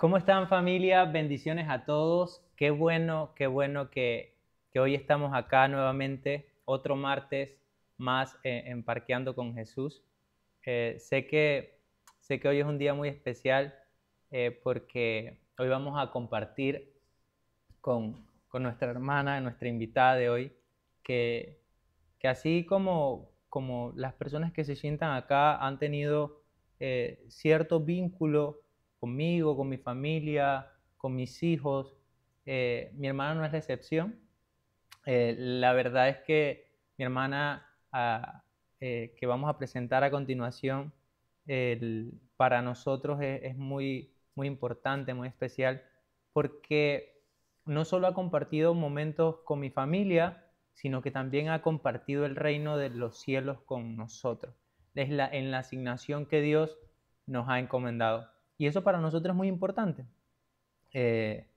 ¿Cómo están, familia? Bendiciones a todos. Qué bueno que hoy estamos acá nuevamente, otro martes más en Parqueando con Jesús. Eh, sé que, sé que hoy es un día muy especial porque hoy vamos a compartir con nuestra hermana, nuestra invitada de hoy, que, que así como las personas que se sientan acá han tenido cierto vínculo conmigo, con mi familia, con mis hijos, mi hermana no es la excepción. La verdad es que mi hermana, que vamos a presentar a continuación, para nosotros es muy, muy importante, muy especial, porque no solo ha compartido momentos con mi familia, sino que también ha compartido el reino de los cielos con nosotros. Es en la asignación que Dios nos ha encomendado. Y eso para nosotros es muy importante. Eh,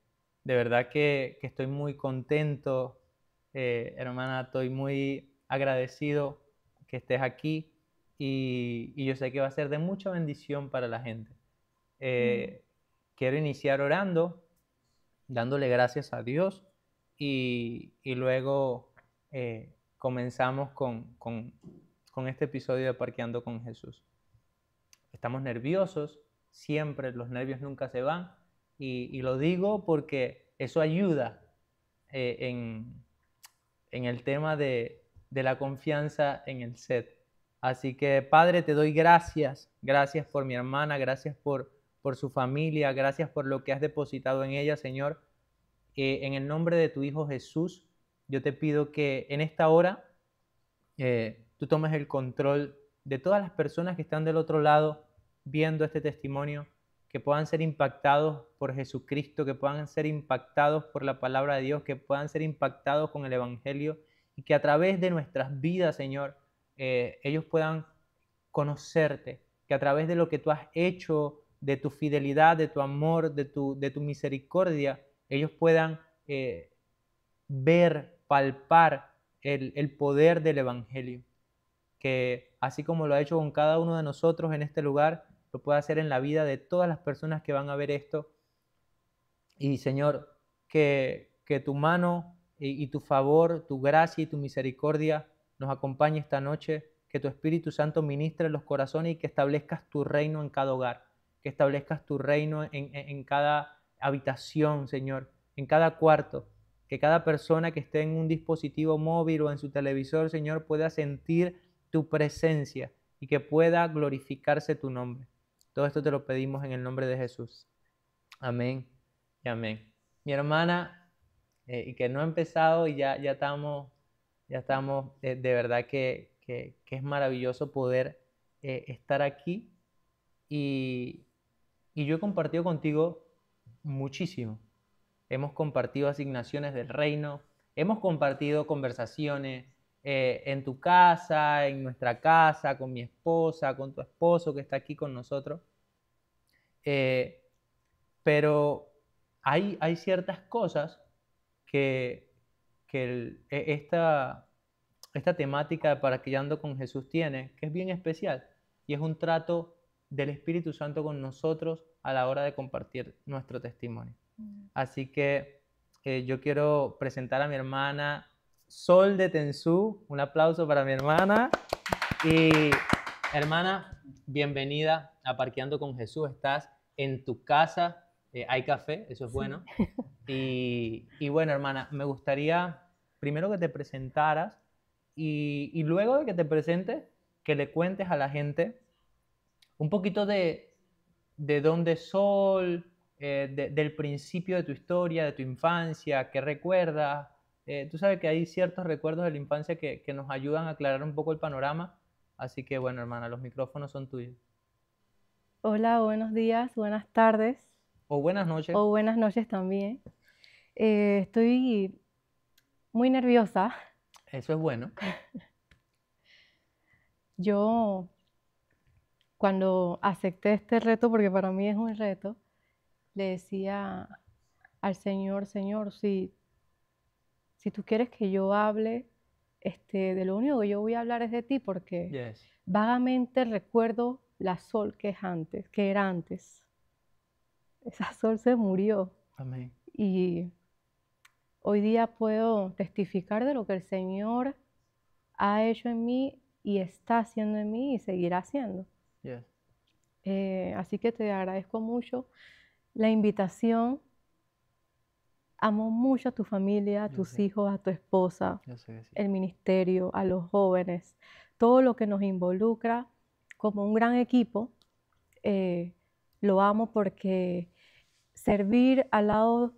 de verdad que estoy muy contento, hermana, estoy muy agradecido que estés aquí y yo sé que va a ser de mucha bendición para la gente. Mm. Eh, Quiero iniciar orando, dándole gracias a Dios y luego comenzamos con este episodio de Parqueando con Jesús. Estamos nerviosos, siempre los nervios nunca se van y lo digo porque eso ayuda eh, en, en el tema de la confianza en el set. Así que Padre, te doy gracias, gracias por mi hermana, gracias por su familia, gracias por lo que has depositado en ella, Señor. En el nombre de tu Hijo Jesús, yo te pido que en esta hora tú tomes el control de todas las personas que están del otro lado viendo este testimonio, que puedan ser impactados por Jesucristo, que puedan ser impactados por la palabra de Dios, que puedan ser impactados con el Evangelio y que a través de nuestras vidas, Señor, ellos puedan conocerte, que a través de lo que tú has hecho, de tu fidelidad, de tu amor, de tu misericordia, ellos puedan ver, palpar el poder del Evangelio, que así como lo ha hecho con cada uno de nosotros en este lugar, lo puede hacer en la vida de todas las personas que van a ver esto. Y Señor, que tu mano y tu favor, tu gracia y tu misericordia nos acompañe esta noche, que tu Espíritu Santo ministre los corazones y que establezcas tu reino en cada hogar, que establezcas tu reino en cada habitación, Señor, en cada cuarto, que cada persona que esté en un dispositivo móvil o en su televisor, Señor, pueda sentir tu presencia y que pueda glorificarse tu nombre. Todo esto te lo pedimos en el nombre de Jesús. Amén y amén. Mi hermana, y que no ha empezado y ya estamos, de verdad que es maravilloso poder estar aquí y, y yo he compartido contigo muchísimo. Hemos compartido asignaciones del reino, hemos compartido conversaciones en tu casa, en nuestra casa, con mi esposa, con tu esposo que está aquí con nosotros. Eh, pero hay ciertas cosas que, esta temática de Parqueando con Jesús tiene, que es bien especial, y es un trato del Espíritu Santo con nosotros a la hora de compartir nuestro testimonio. Mm. Así que yo quiero presentar a mi hermana Sol de Tensú. Un aplauso para mi hermana. Y hermana, bienvenida a Parqueando con Jesús. Estás en tu casa, hay café, eso es Sí. bueno. Y bueno, hermana, me gustaría primero que te presentaras y luego de que te presentes, que le cuentes a la gente un poquito de dónde es Sol, del principio de tu historia, de tu infancia, qué recuerdas. Tú sabes que hay ciertos recuerdos de la infancia que nos ayudan a aclarar un poco el panorama. Así que bueno, hermana, los micrófonos son tuyos. Hola, buenos días, buenas tardes O buenas noches. o buenas noches también. Estoy muy nerviosa. Eso es bueno. Yo cuando acepté este reto, porque para mí es un reto, le decía al Señor, Señor, si tú quieres que yo hable, de lo único que yo voy a hablar es de ti, porque Yes. vagamente recuerdo la Sol que era antes. esa Sol se murió. Amén. Y hoy día puedo testificar de lo que el Señor ha hecho en mí y está haciendo en mí y seguirá haciendo. Yes. Así que te agradezco mucho la invitación. Amo mucho a tu familia, a Yo tus sé, hijos, a tu esposa, yo sé que sí. el ministerio, a los jóvenes, todo lo que nos involucra como un gran equipo. eh, lo amo porque servir al lado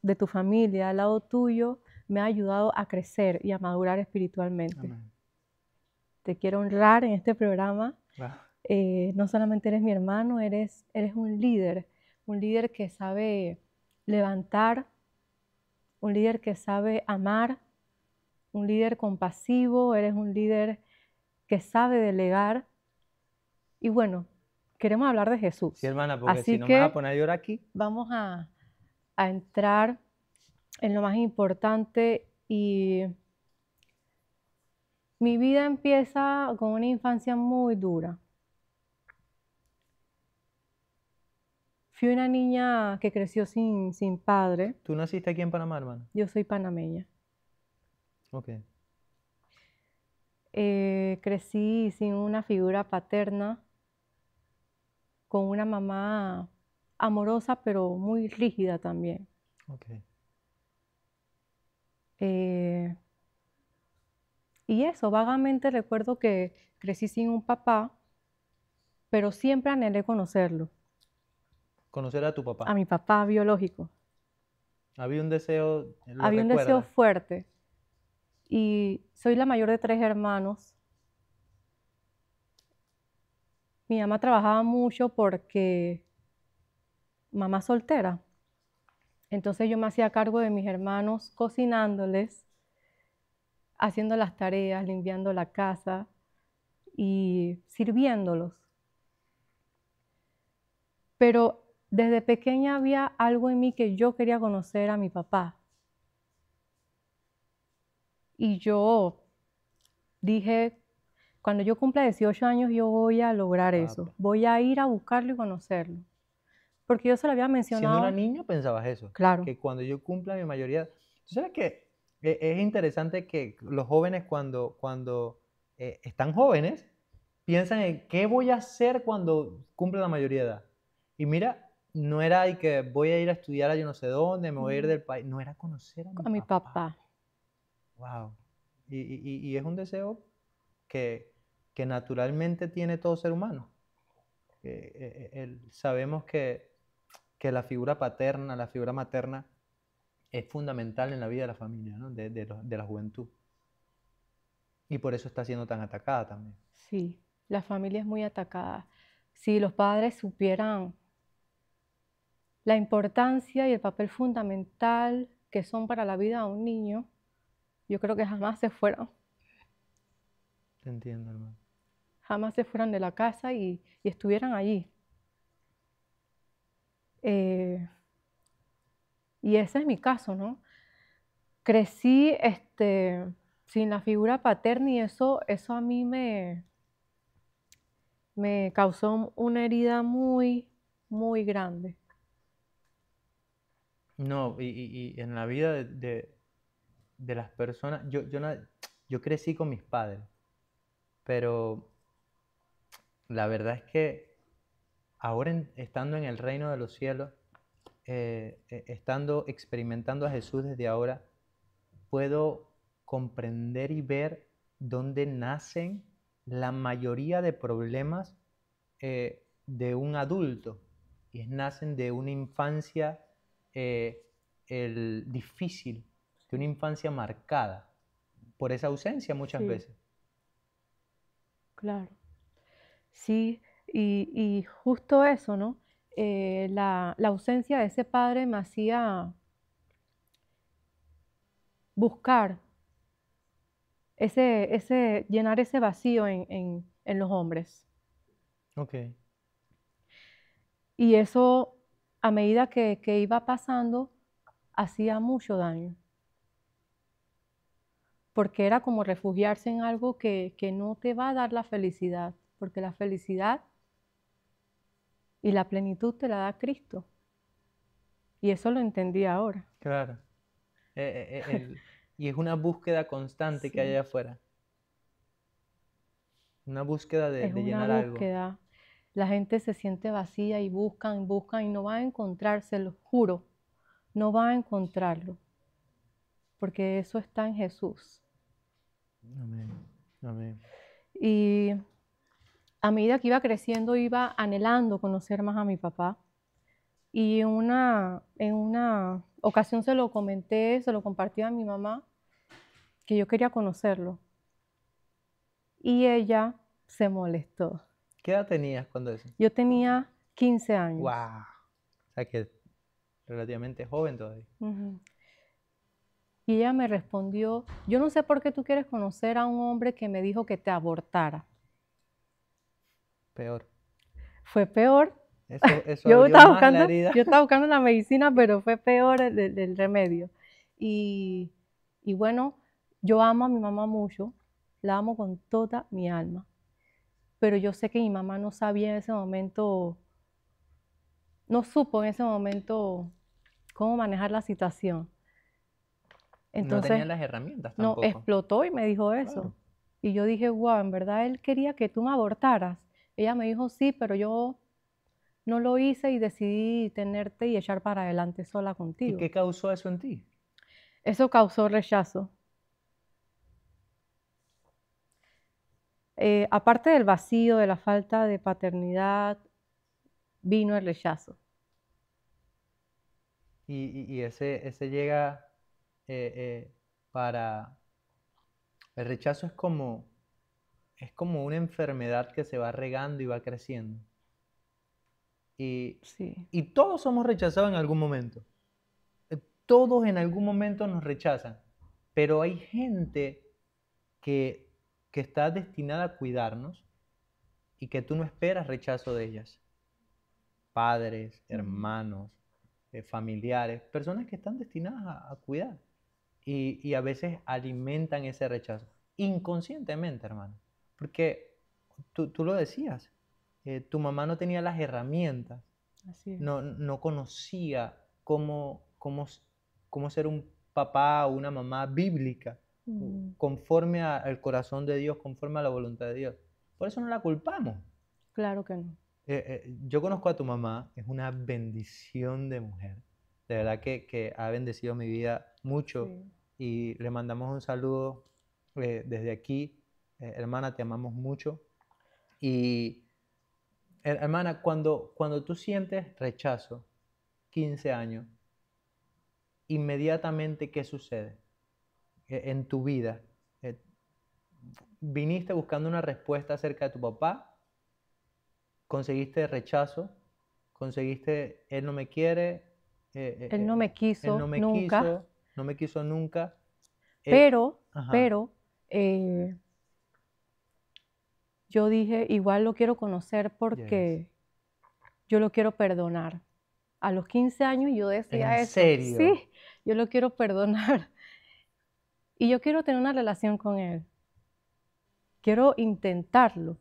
de tu familia, al lado tuyo, me ha ayudado a crecer y a madurar espiritualmente. Amén. Te quiero honrar en este programa. Wow. No solamente eres mi hermano, eres un líder que sabe levantar, un líder que sabe amar, un líder compasivo, eres un líder que sabe delegar. Y bueno, queremos hablar de Sí, Jesús. hermana, porque si Así no me vas a que poner a llorar aquí. vamos a entrar en lo más importante y mi vida empieza con una infancia muy dura. Fui una niña que creció sin padre. ¿Tú naciste aquí en Panamá, hermana? Yo soy panameña. Ok. Crecí sin una figura paterna, con una mamá amorosa pero muy rígida también. Ok. Eh, y eso, vagamente recuerdo que crecí sin un papá, pero siempre anhelé conocerlo, Conocer a tu a papá. mi papá biológico. Había un deseo, ¿lo Había un deseo recuerdas? fuerte y soy la mayor de 3 hermanos. Mi mamá trabajaba mucho porque mamá soltera. Entonces yo me hacía cargo de mis hermanos cocinándoles, haciendo las tareas, limpiando la casa y sirviéndolos. Pero desde pequeña había algo en mí que yo quería conocer a mi papá. Y yo dije, cuando yo cumpla 18 años, yo voy a lograr eso. Papá. Voy a ir a buscarlo y conocerlo. Porque yo se lo había Siendo una mencionado, niña pensabas eso, claro, que cuando yo cumpla mi mayoría, tú sabes que es interesante que los jóvenes cuando están jóvenes piensan en qué voy a hacer cuando cumpla la mayoría de edad. Y mira, no era de que voy a ir a estudiar a yo no sé dónde, me voy a ir no, del país, no era conocer a mi a mi papá. papá. Wow. Y es un deseo que, que naturalmente tiene todo ser humano. Sabemos que la figura paterna, la figura materna es fundamental en la vida de la familia, ¿no? De la juventud. Y por eso está siendo tan atacada también. Sí, la familia es muy atacada. Si los padres supieran la importancia y el papel fundamental que son para la vida de un niño, yo creo que Te entiendo, hermano. jamás se fueran de la casa y estuvieran allí. Eh, y ese es mi caso, ¿no? Crecí sin la figura paterna y eso a mí me causó una herida muy, muy grande. No, y en la vida de las personas, yo crecí con mis padres, pero la verdad es que ahora estando en el reino de los cielos, estando experimentando a Jesús desde ahora, puedo comprender y ver dónde nacen la mayoría de problemas de un adulto. Y nacen de una infancia difícil, de una infancia marcada por esa ausencia muchas Sí, veces. claro. Sí, y justo eso, ¿no? La ausencia de ese padre me hacía buscar llenar ese vacío en los hombres. Ok. Y eso, a medida que iba pasando, hacía mucho daño, porque era como refugiarse en algo que no te va a dar la felicidad, porque la felicidad y la plenitud te la da Cristo. Y eso lo entendí ahora. Claro. Y es una búsqueda constante que hay Sí, allá afuera. Una búsqueda es de una llenar algo. búsqueda. La gente se siente vacía y buscan, buscan y no van a encontrar, se lo juro, no van a encontrarlo, porque eso está en Jesús. Amén. Amén. Y a medida que iba creciendo, iba anhelando conocer más a mi papá. Y en una ocasión se lo comenté, se lo compartí a mi mamá, que yo quería conocerlo. Y ella se molestó. ¿Qué edad tenías cuando eso? Yo tenía 15 años. ¡Wow! O sea que relativamente joven todavía. Ujú. Y ella me respondió, yo no sé por qué tú quieres conocer a un hombre que me dijo que te abortara. Peor. Fue peor. Eso abrió más la herida. Yo estaba buscando la medicina, pero fue peor el remedio. Y, y bueno, yo amo a mi mamá mucho, la amo con toda mi alma, pero yo sé que mi mamá no sabía en ese momento, no supo en ese momento cómo manejar la situación. No Entonces, tenían las herramientas no, tampoco. explotó y me dijo Claro. eso. Y yo dije, wow, en verdad él quería que tú me abortaras. Ella me dijo, sí, pero yo no lo hice y decidí tenerte y echar para adelante sola ¿Y contigo. qué causó eso en ti? Eso causó rechazo. Aparte del vacío, de la falta de paternidad, vino el rechazo. Y ese llega para... El rechazo es como una enfermedad que se va regando y va creciendo. Y, Sí. y todos somos rechazados en algún momento. Todos en algún momento nos rechazan. Pero hay gente que, que está destinada a cuidarnos y que tú no esperas rechazo de ellas. Padres, Mm, hermanos, familiares, personas que están destinadas a cuidar. Y a veces alimentan ese rechazo, inconscientemente, hermano. Porque tú lo decías, tu mamá no tenía las herramientas, así es. no conocía cómo ser un papá o una mamá bíblica, Mm, conforme al corazón de Dios, conforme a la voluntad de Dios. Por eso no la culpamos. claro que no. Yo conozco a tu mamá, es una bendición de mujer. De verdad que ha bendecido mi vida mucho Sí. y le mandamos un saludo desde aquí. Hermana, te amamos mucho. Y hermana, cuando tú sientes rechazo, 15 años, inmediatamente, ¿qué sucede en tu vida? Eh, ¿Viniste buscando una respuesta acerca de tu papá? ¿Conseguiste rechazo? ¿Conseguiste él no me quiere? Él no me Él no quiso me nunca, quiso, no me quiso nunca. pero, Ajá, pero, yo dije, igual lo quiero conocer yes. porque yo lo quiero perdonar. A los 15 años yo ¿En decía eso, serio? sí, yo lo quiero perdonar y yo quiero tener una relación con él, quiero intentarlo.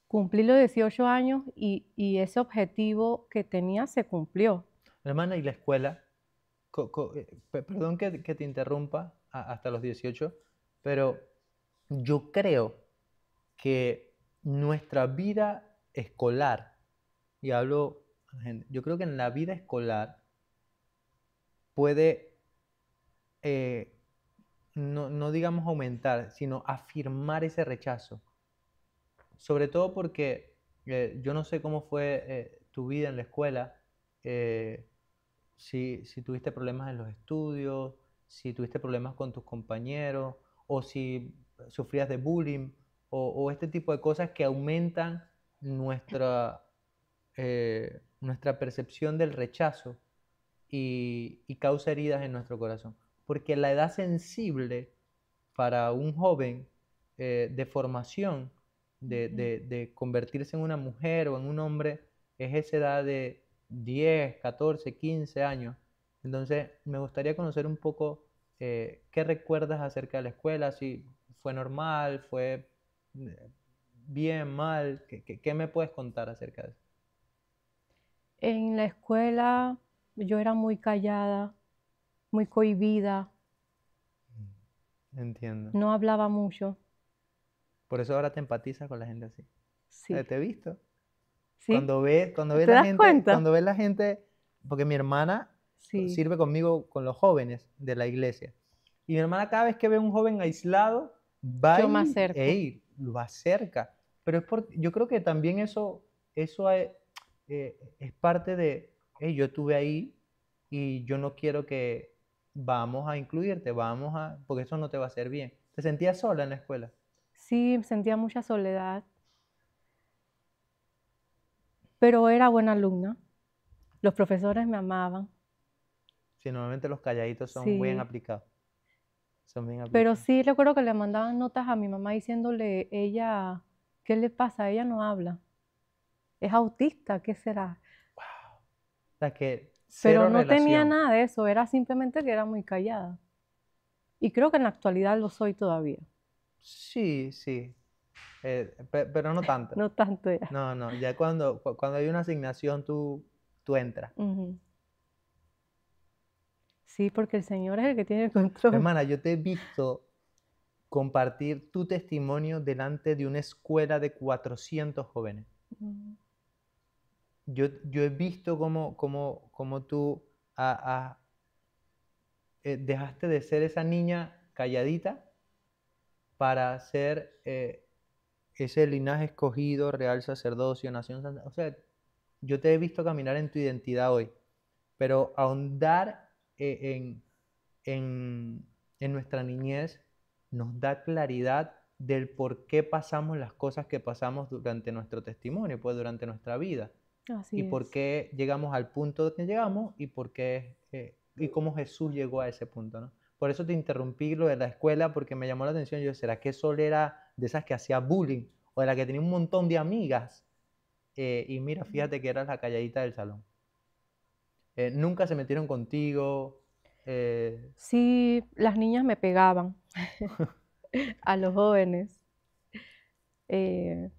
Cumplí los 18 años y ese objetivo que tenía se cumplió. Hermana, ¿y la escuela? Perdón que te interrumpa hasta los 18, pero yo creo que nuestra vida escolar, y hablo, yo creo que en la vida escolar puede, eh, no digamos aumentar, sino afirmar ese rechazo. Sobre todo porque yo no sé cómo fue tu vida en la escuela, eh, si tuviste problemas en los estudios, si tuviste problemas con tus compañeros, o si sufrías de bullying, o este tipo de cosas que aumentan nuestra percepción del rechazo y causa heridas en nuestro corazón. Porque la edad sensible para un joven de formación, Ujú. de convertirse en una mujer o en un hombre, es esa edad de 10, 14, 15 años. Entonces, me gustaría conocer un poco qué recuerdas acerca de la escuela, si fue normal, fue bien, mal, qué me puedes contar acerca de eso? En la escuela yo era muy callada, muy cohibida, Entiendo. no hablaba mucho. Por eso ahora te empatizas con la gente así. Sí, Te he visto. sí, Cuando ve ¿te la das gente, cuenta? porque mi hermana Sí, sirve conmigo con los jóvenes de la iglesia. Y mi hermana cada vez que ve un joven aislado, va yo me y acerco. lo acerca. Pero yo creo que también eso es parte de, "Ey, yo estuve ahí y yo no quiero que vamos a incluirte, porque eso no te va a hacer bien". ¿Te sentías sola en la escuela? Sí, sentía mucha soledad, pero era buena alumna. Los profesores me amaban. Si normalmente los calladitos son bien Sí, aplicados. Son bien pero aplicados. sí recuerdo que le mandaban notas a mi mamá diciéndole, ella, ¿qué le pasa? Ella no habla. ¿Es autista? ¿Qué será? O sea, que Pero cero no tenía relación. nada de eso, era simplemente que era muy callada. Y creo que en la actualidad lo soy todavía. Sí, sí, pero no tanto. No tanto ya. No, no, ya cuando hay una asignación tú entras. Ujú. Sí, porque el Señor es el que tiene el control. Hermana, yo te he visto compartir tu testimonio delante de una escuela de 400 jóvenes. Mm. Yo he visto cómo tú ah, dejaste de ser esa niña calladita para ser ese linaje escogido, real sacerdocio, nación santa. O sea, yo te he visto caminar en tu identidad hoy, pero ahondar en, en nuestra niñez nos da claridad del por qué pasamos las cosas que pasamos durante nuestro testimonio, pues durante nuestra vida, y Así por es. qué llegamos al punto que llegamos y por qué y cómo Jesús llegó a ese punto, ¿no? Por eso te interrumpí lo de la escuela porque me llamó la atención. Yo, ¿será que Sol era de esas que hacía bullying o de la que tenía un montón de amigas? Y mira, fíjate que eras la calladita del salón. Nunca se metieron contigo. eh, Sí, las niñas me pegaban a los jóvenes. Eh,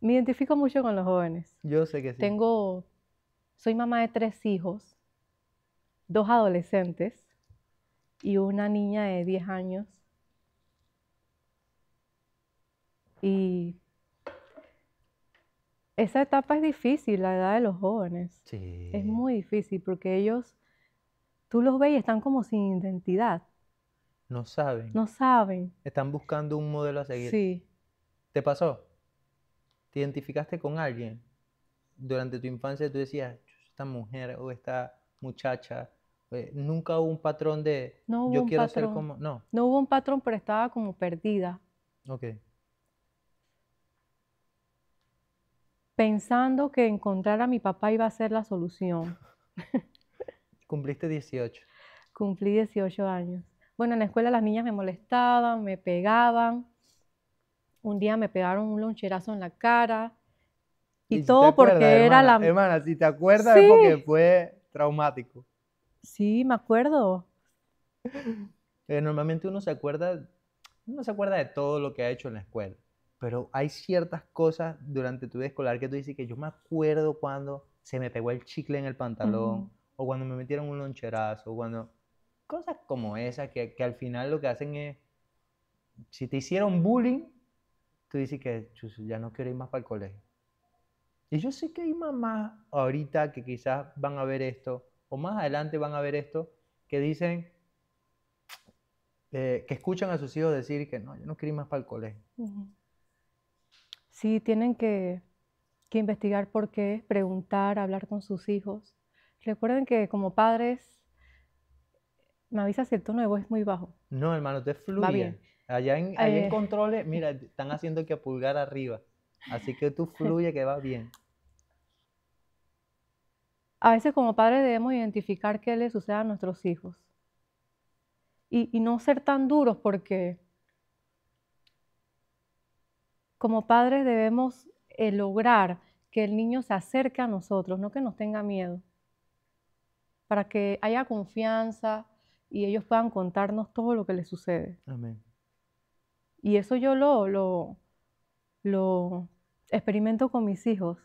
Me identifico mucho con los jóvenes. yo sé que sí. Tengo, soy mamá de 3 hijos, 2 adolescentes y una niña de 10 años. Y esa etapa es difícil, la edad de los jóvenes. Es Sí. muy difícil porque ellos, tú los ves y están como sin identidad. No saben. No saben. Están buscando un modelo a seguir. Sí, ¿Te pasó? ¿Te identificaste con alguien? Durante tu infancia tú decías, esta mujer o esta muchacha, nunca hubo un patrón de no hubo yo un quiero ser patrón. como, no, No hubo un patrón, pero estaba como perdida, ok, pensando que encontrar a mi papá iba a ser la solución. cumpliste 18, Cumplí 18 años. Bueno, en la escuela las niñas me molestaban, me pegaban. Un día me pegaron un loncherazo en la cara y y si te todo acuerdas, porque era hermana, la... hermana, si te acuerdas es porque Sí, fue traumático. sí, me acuerdo. Normalmente uno se acuerda de todo lo que ha hecho en la escuela, pero hay ciertas cosas durante tu vida escolar que tú dices que yo me acuerdo cuando se me pegó el chicle en el pantalón, Ujú. o cuando me metieron un loncherazo, o cuando cosas como esas que al final lo que hacen es, si te hicieron bullying, tú dices que "Chus, ya no quiero ir más para el colegio". Y yo sé que hay mamás ahorita que quizás van a ver esto, o más adelante van a ver esto, que dicen, que escuchan a sus hijos decir que no, yo no quiero ir más para el colegio. Ujú. Sí, tienen que investigar por qué, preguntar, hablar con sus hijos. Recuerden que como padres, me avisa si el tono de voz es muy bajo. No, hermano, te Va bien. fluye. Allá en Eh, controles, mira, están haciendo que pulgar arriba. Así que tú fluye que va bien. a veces como padres debemos identificar qué les sucede a nuestros hijos y no ser tan duros porque como padres debemos lograr que el niño se acerque a nosotros, no que nos tenga miedo, para que haya confianza y ellos puedan contarnos todo lo que les sucede. Amén. Y eso yo lo experimento con mis hijos.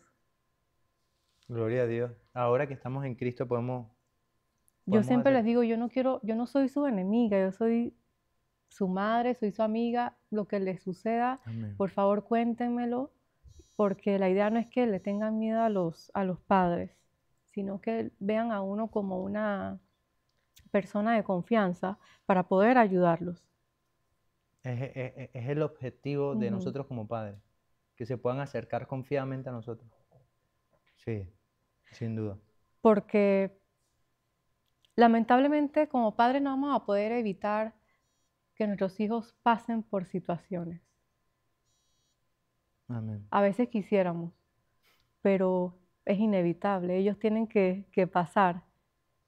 Gloria a Dios. Ahora que estamos en Cristo Yo podemos siempre les hacer. digo, yo no soy su enemiga, yo soy su madre, soy su amiga, lo que les suceda, Amén. por favor cuéntenmelo, porque la idea no es que le tengan miedo a los padres, sino que vean a uno como una persona de confianza para poder ayudarlos. Es el objetivo de Ujú. nosotros como padres, que se puedan acercar confiadamente a nosotros. Sí, sin duda. Porque lamentablemente como padres no vamos a poder evitar que nuestros hijos pasen por situaciones. Amén. A veces quisiéramos, pero es inevitable. Ellos tienen que pasar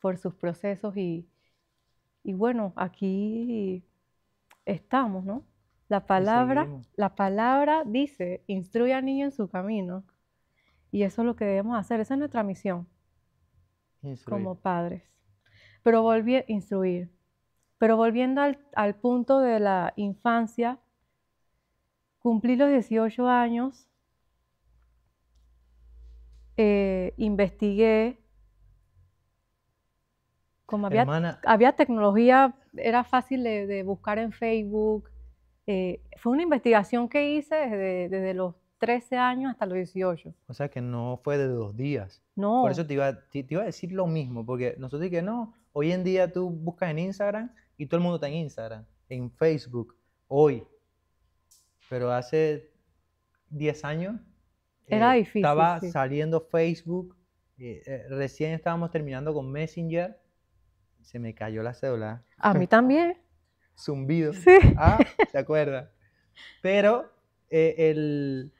por sus procesos y bueno, aquí estamos, ¿no? Y seguimos. La palabra dice, instruye al niño en su camino. Y eso es lo que debemos hacer. Esa es nuestra misión Instruir. como padres. Pero instruir. Pero volviendo al punto de la infancia, cumplí los 18 años, investigué, como Hermana, había tecnología, era fácil de buscar en Facebook. Fue una investigación que hice desde los 13 años hasta los 18. o sea que no fue de 2 días. Por No, eso te iba a decir lo mismo, porque nosotros que no, hoy en día tú buscas en Instagram y todo el mundo está en Instagram, en Facebook, hoy, pero hace 10 años era difícil, estaba sí. saliendo Facebook, recién estábamos terminando con Messenger, se me cayó la cédula, A mí también, zumbido, sí. ¿se acuerda? Pero en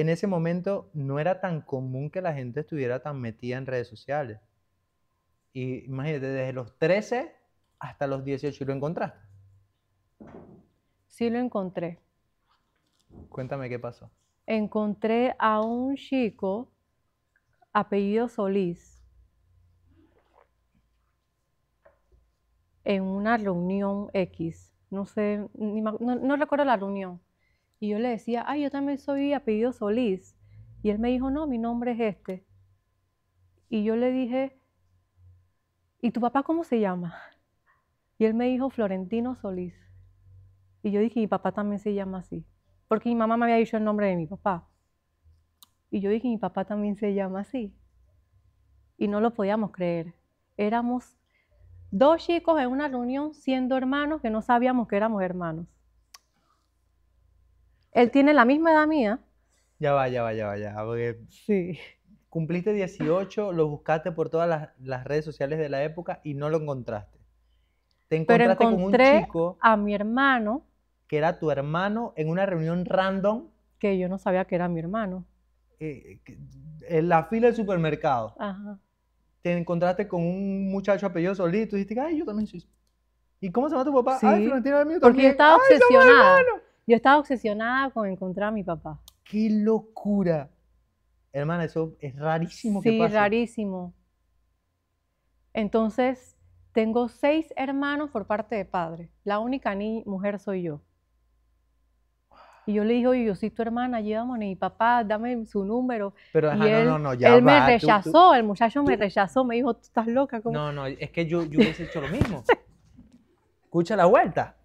ese momento no era tan común que la gente estuviera tan metida en redes sociales. Y imagínate, desde los 13 hasta los 18, ¿y lo encontraste? Sí lo encontré. Cuéntame qué pasó. Encontré a un chico apellido Solís en una reunión X. No sé, no recuerdo la reunión. Y yo le decía, ay, yo también soy apellido Solís. Y él me dijo, no, mi nombre es este. Y yo le dije, ¿y tu papá cómo se llama? Y él me dijo, Florentino Solís. Y yo dije, mi papá también se llama así. Porque mi mamá me había dicho el nombre de mi papá. Y yo dije, mi papá también se llama así. Y no lo podíamos creer. Éramos dos chicos en una reunión siendo hermanos que no sabíamos que éramos hermanos. Él tiene la misma edad mía. Ya va, ya va, ya va, ya va, porque Sí. cumpliste 18, lo buscaste por todas las redes sociales de la época y no lo encontraste. Te Pero encontraste con un encontré chico a mi hermano que era tu hermano en una reunión random que yo no sabía que era mi hermano. eh, en la fila del supermercado. Ajá. Te encontraste con un muchacho apellido Solís y tú dijiste, ay, yo también soy. ¿Y cómo se llama tu papá? Ay, Sí, Florentino es el mío porque yo también. estaba Ay, somos obsesionada. hermanos. Yo estaba obsesionada con encontrar a mi papá. ¡Qué locura! Hermana, eso es rarísimo que Sí, pase. rarísimo. Entonces, tengo 6 hermanos por parte de padre. La única mujer soy yo. Y yo le dije, oye, yo soy tu hermana, llévame, mi papá, dame su número. Pero, Y ajá, no, no, ya él me va. rechazó, el muchacho me tú- rechazó, me dijo, tú estás loca, ¿cómo? No, no, es que yo hubiese hecho lo mismo. Escucha la vuelta.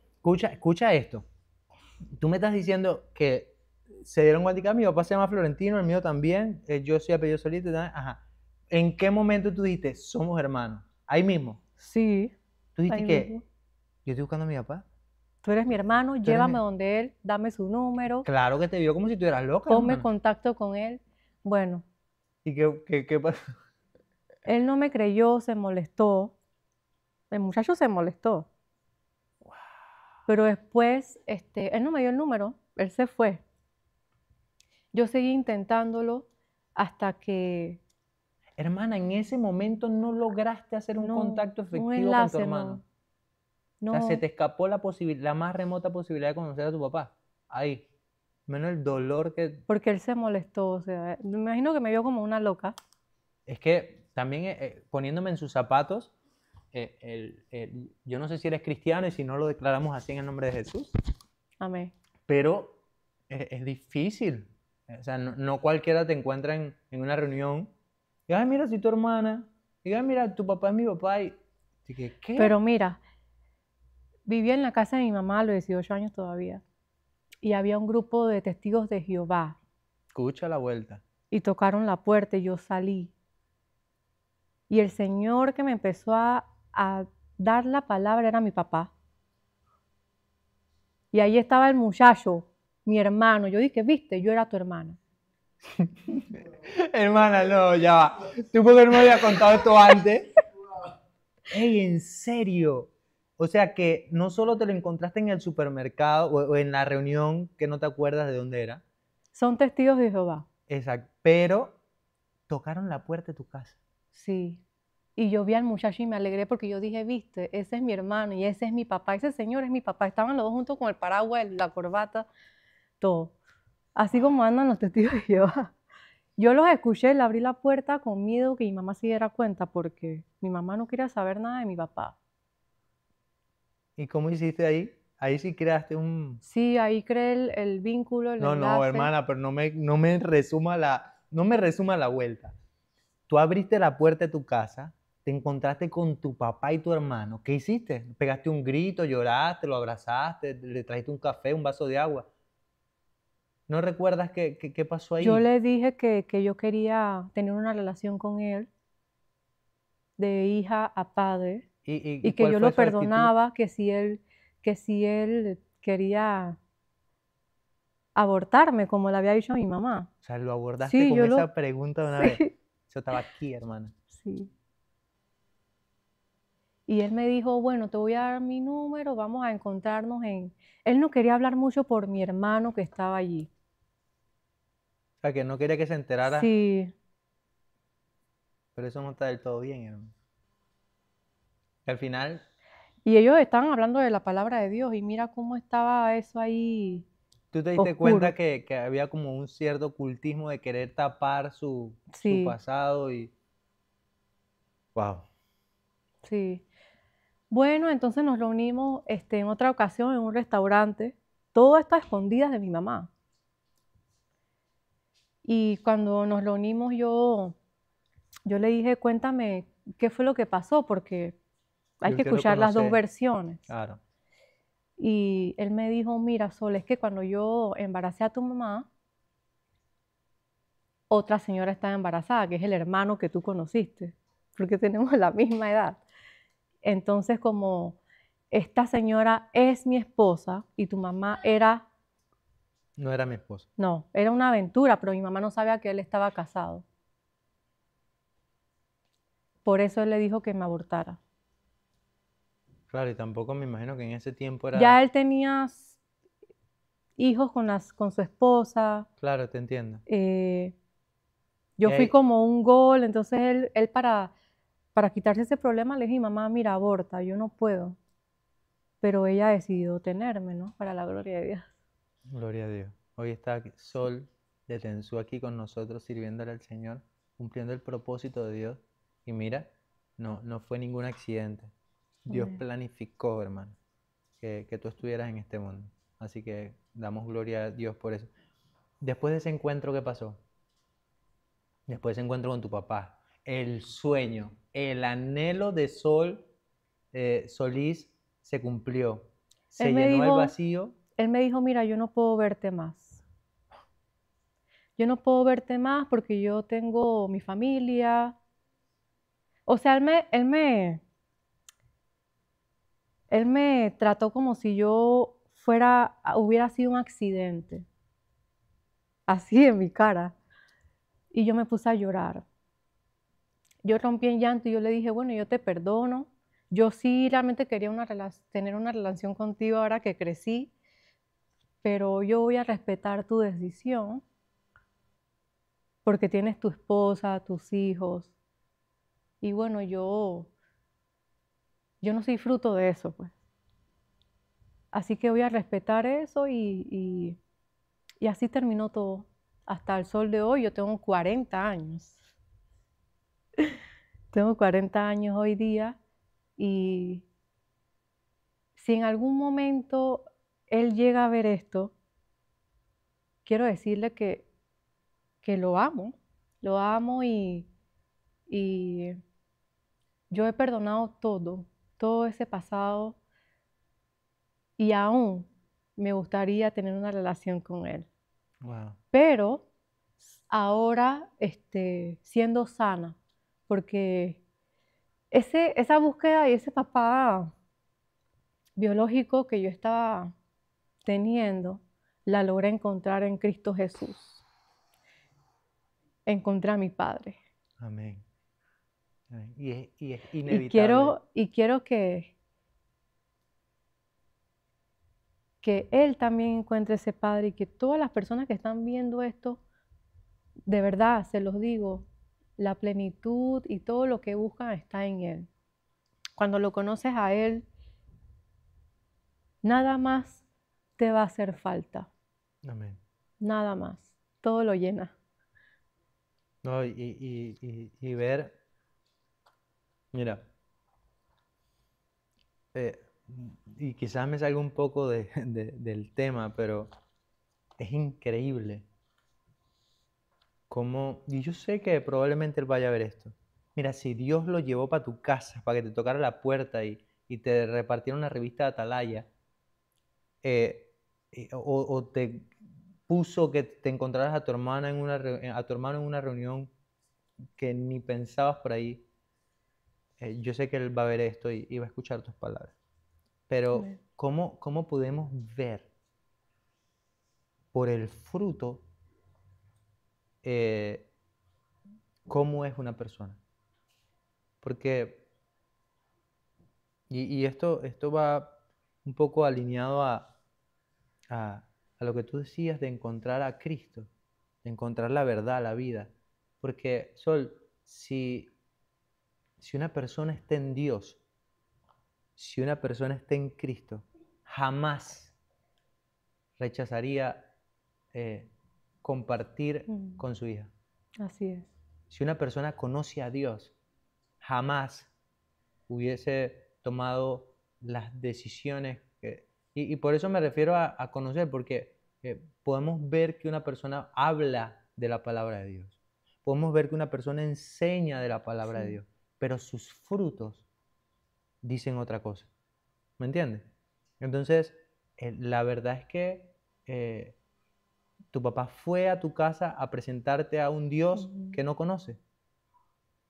Escucha esto. Tú me estás diciendo que se dieron cuenta que mi papá se llama Florentino, el mío también, yo soy apellido Solís, ajá. ¿En qué momento tú dijiste, somos hermanos? Ahí mismo. Sí, Tú dijiste ahí que mismo. yo estoy buscando a mi papá. Tú eres mi hermano, Tú eres llévame donde él, dame su número, Claro que te vio como si tú eras loca, ponme hermano. contacto con él. Bueno, ¿Y qué pasó? él no me creyó, se molestó. El muchacho se molestó. Pero después, él no me dio el número, él se fue. Yo seguí intentándolo hasta que Hermana, en ese momento no lograste hacer un no, contacto un efectivo con tu enlace, hermano. O sea, se no, te escapó la más remota posibilidad de conocer a tu papá. Ahí. Menos el dolor que... porque él se molestó, o sea, me imagino que me vio como una loca. Es que también poniéndome en sus zapatos, yo no sé si eres cristiano y si no lo declaramos así en el nombre de Jesús, Amén. pero es difícil. O sea, no cualquiera te encuentra en una reunión. Y, ay, mira, si tu hermana. Y, ay, mira, tu papá es mi papá. Y dije, ¿qué? Pero mira, vivía en la casa de mi mamá a los 18 años todavía y había un grupo de testigos de Jehová Escucha la vuelta. y tocaron la puerta y yo salí. Y el Señor que me empezó a dar la palabra era mi papá. Y ahí estaba el muchacho, mi hermano. Yo dije, viste, yo era tu hermana. Hermana, no, ya va. ¿Tú por qué no me habías contado esto antes? Ey, ¿en serio? O sea que no solo te lo encontraste en el supermercado o en la reunión que no te acuerdas de dónde era. Son testigos de Jehová. Exacto. Pero tocaron la puerta de tu casa. Sí. Y yo vi al muchacho y me alegré porque yo dije, viste, ese es mi hermano y ese es mi papá. Ese señor es mi papá. Estaban los dos juntos con el paraguas, la corbata, todo. Así como andan los testigos de Jehová. Yo los escuché, le abrí la puerta con miedo que mi mamá se diera cuenta porque mi mamá no quería saber nada de mi papá. ¿Y cómo hiciste ahí? Ahí sí creaste un... Sí, ahí creé el vínculo, el No, no, enlace. hermana, pero no me resuma la vuelta. Tú abriste la puerta de tu casa, te encontraste con tu papá y tu hermano. ¿Qué hiciste? ¿Pegaste un grito, lloraste, lo abrazaste, le trajiste un café, un vaso de agua? ¿No recuerdas qué pasó Yo ahí? le dije que yo quería tener una relación con él, de hija a padre, ¿Y y que cuál yo fue lo su actitud? perdonaba, que si él quería abortarme, como le había dicho a mi mamá. O sea, lo abordaste Sí, con yo esa lo, pregunta de una vez. sí, Yo estaba aquí, hermana. sí. Y él me dijo, bueno, te voy a dar mi número, vamos a encontrarnos en... Él no quería hablar mucho por mi hermano que estaba allí. O sea, que no quería que se enterara, Sí, pero eso no está del todo bien, hermano. Al final, y ellos estaban hablando de la palabra de Dios y mira cómo estaba eso ahí tú te diste cuenta oscuro. que había como un cierto ocultismo de querer tapar su Sí, pasado y... Wow. sí. Bueno, entonces nos reunimos en otra ocasión en un restaurante. Todo esto a escondidas de mi mamá. Y cuando nos reunimos yo le dije, cuéntame qué fue lo que pasó, porque hay Yo que quiero escuchar las dos conocer. versiones. Claro. Y él me dijo, mira, Sol, es que cuando yo embaracé a tu mamá, otra señora estaba embarazada, que es el hermano que tú conociste, porque tenemos la misma edad. Entonces, como esta señora es mi esposa y tu mamá era, No era mi esposo. no, era una aventura, pero mi mamá no sabía que él estaba casado. Por eso él le dijo que me abortara. Claro, y tampoco me imagino que en ese tiempo era... Ya él tenía hijos con su esposa. Claro, te entiendo. eh, Y yo fui ahí, como un gol, entonces él para quitarse ese problema le dije, mamá, mira, aborta, yo no puedo. Pero ella decidió tenerme, ¿no? Para la gloria de Dios. gloria a Dios. Hoy está Sol de Tensú aquí con nosotros, sirviéndole al Señor, cumpliendo el propósito de Dios. Y mira, no fue ningún accidente. Dios Amén. planificó, hermano, que tú estuvieras en este mundo. Así que damos gloria a Dios por eso. Después de ese encuentro, ¿qué pasó? Después de ese encuentro con tu papá, el sueño, el anhelo de Solís se cumplió. Él Se me llenó el dijo, vacío. él me dijo, mira, yo no puedo verte más. Yo no puedo verte más porque yo tengo mi familia. O sea, él me trató como si yo hubiera sido un accidente. Así en mi cara. Y yo me puse a llorar. Yo rompí en llanto y yo le dije, bueno, yo te perdono. Yo sí realmente quería tener una relación contigo ahora que crecí, pero yo voy a respetar tu decisión porque tienes tu esposa, tus hijos. Y bueno, yo no soy fruto de eso, pues. Así que voy a respetar eso y así terminó todo. Hasta el sol de hoy, yo tengo 40 años. Tengo 40 años hoy día y si en algún momento él llega a ver esto, quiero decirle que lo amo y yo he perdonado todo ese pasado y aún me gustaría tener una relación con él. Wow. Pero ahora siendo sana, porque esa búsqueda y ese papá biológico que yo estaba teniendo, la logré encontrar en Cristo Jesús. Encontré a mi Padre. Amén. Amén. Y es Y inevitable. quiero que Él también encuentre ese Padre y que todas las personas que están viendo esto, de verdad, se los digo, la plenitud y todo lo que buscan está en Él. Cuando lo conoces a Él, nada más te va a hacer falta, Amén. nada más, todo lo llena. No, y ver, mira, eh, y quizás me salga un poco del tema, pero es increíble cómo, y yo sé que probablemente él vaya a ver esto. Mira, si Dios lo llevó para tu casa, para que te tocara la puerta y te repartiera una revista de Atalaya, o te puso que te encontraras a tu hermana a tu hermano en una reunión que ni pensabas por ahí, yo sé que él va a ver esto y va a escuchar tus palabras. Pero, Amén. ¿cómo podemos ver por el fruto eh, cómo es una persona? Porque, y esto va un poco alineado a, a lo que tú decías de encontrar a Cristo, de encontrar la verdad, la vida. Porque, Sol, si una persona está en Dios, si una persona está en Cristo, jamás rechazaría compartir Mm, con su hija. así es. Si una persona conoce a Dios, jamás hubiese tomado las decisiones y por eso me refiero a conocer, porque podemos ver que una persona habla de la palabra de Dios. Podemos ver que una persona enseña de la palabra de Sí. Dios, pero sus frutos dicen otra cosa. ¿Me entiendes? Entonces, la verdad es que eh, tu papá fue a tu casa a presentarte a un Dios Ujú. que no conoce.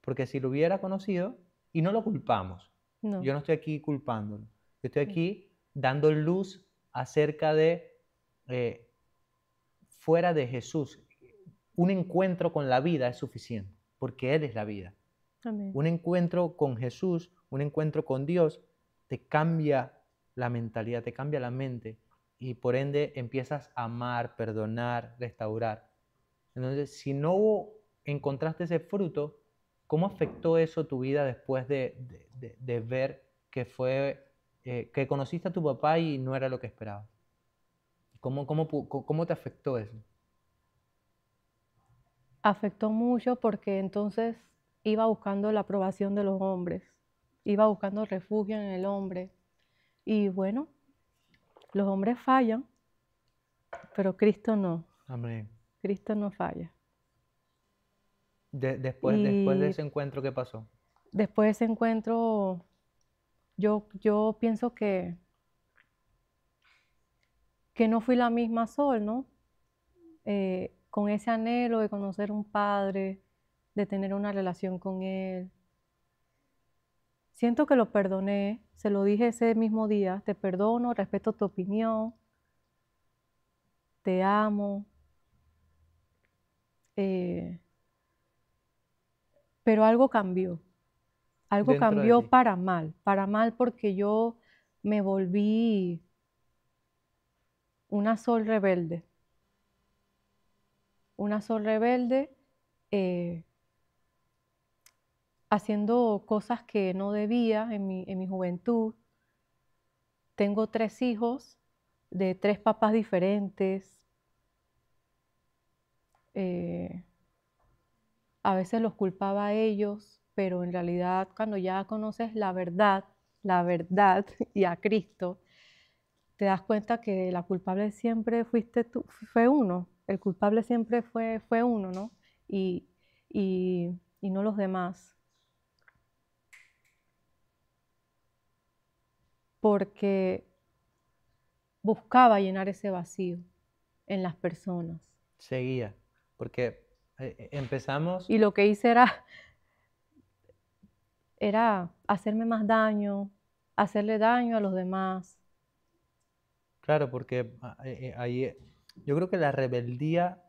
Porque si lo hubiera conocido, y no lo culpamos, No. yo no estoy aquí culpándolo, yo estoy Sí. aquí dando luz acerca de eh, fuera de Jesús. Un encuentro con la vida es suficiente, porque Él es la vida. Amén. Un encuentro con Jesús, un encuentro con Dios, te cambia la mentalidad, te cambia la mente y por ende empiezas a amar, perdonar, restaurar. Entonces, si no encontraste ese fruto, ¿cómo afectó eso tu vida después de ver que conociste a tu papá y no era lo que esperabas? ¿Cómo te afectó eso? Afectó mucho porque entonces iba buscando la aprobación de los hombres, iba buscando refugio en el hombre. Y bueno, los hombres fallan, pero Cristo no, Amén. Cristo no falla. Después de Y ese encuentro, ¿qué pasó? después de ese encuentro, yo pienso que no fui la misma Sol, ¿no? Con ese anhelo de conocer un padre, de tener una relación con él. Siento que lo perdoné, se lo dije ese mismo día, te perdono, respeto tu opinión, te amo, eh, pero algo Dentro de cambió ti. para mal porque yo me volví una Sol rebelde, una Sol rebelde eh, haciendo cosas que no debía en mi juventud. Tengo 3 hijos de 3 papás diferentes. eh, a veces los culpaba a ellos, pero en realidad cuando ya conoces la verdad y a Cristo, te das cuenta que la culpable siempre fuiste tú, fue uno. El culpable siempre fue uno, ¿no? Y, y y no los demás, porque buscaba llenar ese vacío en las personas. Seguía, porque empezamos, Y lo que hice era hacerme más daño, hacerle daño a los demás. claro, porque ahí yo creo que la rebeldía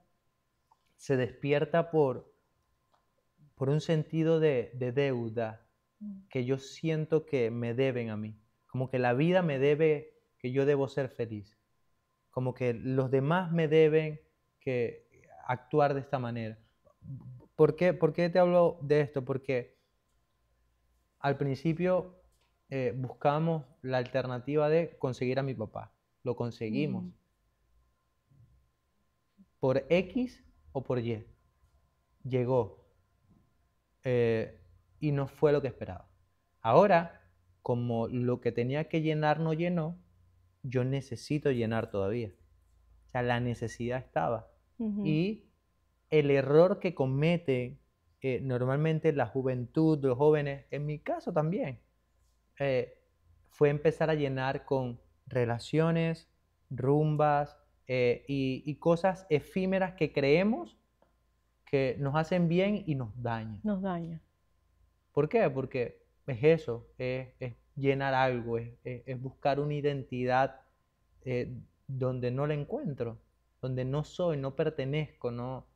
se despierta por un sentido de deuda que yo siento que me deben a mí, como que la vida me debe, que yo debo ser feliz, como que los demás me deben que actuar de esta manera. Por qué te hablo de esto? Porque al principio buscamos la alternativa de conseguir a mi papá. Lo conseguimos. Ujú. Por X o por Y. Llegó. Y no fue lo que esperaba. Ahora, como lo que tenía que llenar no llenó, yo necesito llenar todavía. O sea, la necesidad estaba. Ujú. Y el error que comete normalmente la juventud, los jóvenes, en mi caso también, eh, fue empezar a llenar con relaciones, rumbas y cosas efímeras que creemos que nos hacen bien y nos dañan. Nos daña. ¿Por qué? Porque es eso, es llenar algo, es buscar una identidad donde no la encuentro, donde no soy, no pertenezco, no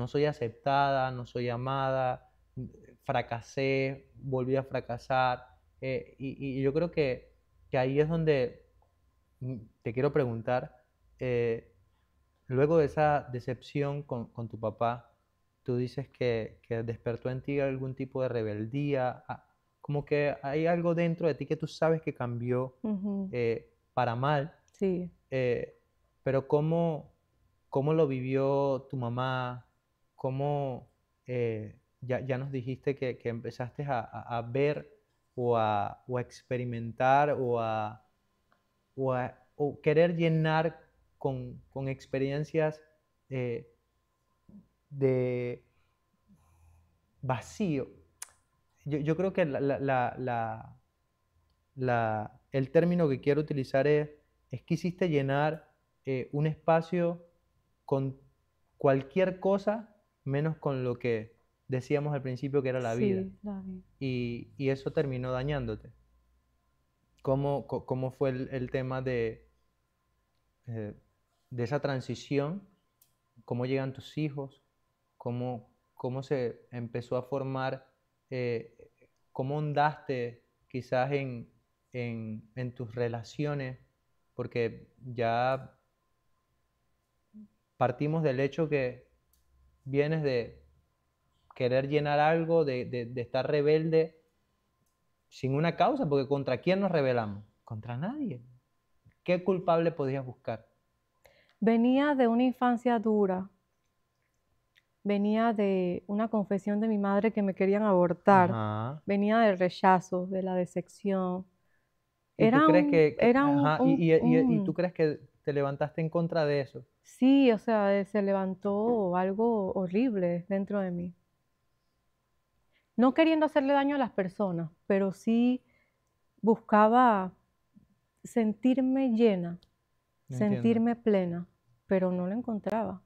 soy aceptada, no soy amada, fracasé, volví a fracasar. Y yo creo que ahí es donde te quiero preguntar, eh, luego de esa decepción con tu papá, tú dices que despertó en ti algún tipo de rebeldía, como que hay algo dentro de ti que tú sabes que cambió Ujú. para mal, Sí. eh, pero ¿cómo lo vivió tu mamá? ¿Cómo ya nos dijiste que empezaste a ver o a experimentar o querer llenar con experiencias eh, de vacío? Yo creo que el término que quiero utilizar es quisiste llenar un espacio con cualquier cosa menos con lo que decíamos al principio que era la vida. Sí, la vi. Y eso terminó dañándote. ¿Cómo fue el tema eh, de esa transición? ¿Cómo llegan tus hijos? ¿Cómo se empezó a formar? ¿Cómo ondaste quizás en tus relaciones? Porque ya partimos del hecho que vienes de querer llenar algo, de estar rebelde sin una causa, porque ¿contra quién nos rebelamos? Contra nadie. ¿Qué culpable podías buscar? Venía de una infancia dura, venía de una confesión de mi madre que me querían abortar, Ajá. venía del rechazo, de la decepción. ¿Y tú crees ajá, y tú Un crees que te levantaste en contra de eso? sí, o sea, se levantó algo horrible dentro de mí. No queriendo hacerle daño a las personas, pero sí buscaba sentirme llena, No entiendo. sentirme plena, pero no lo encontraba.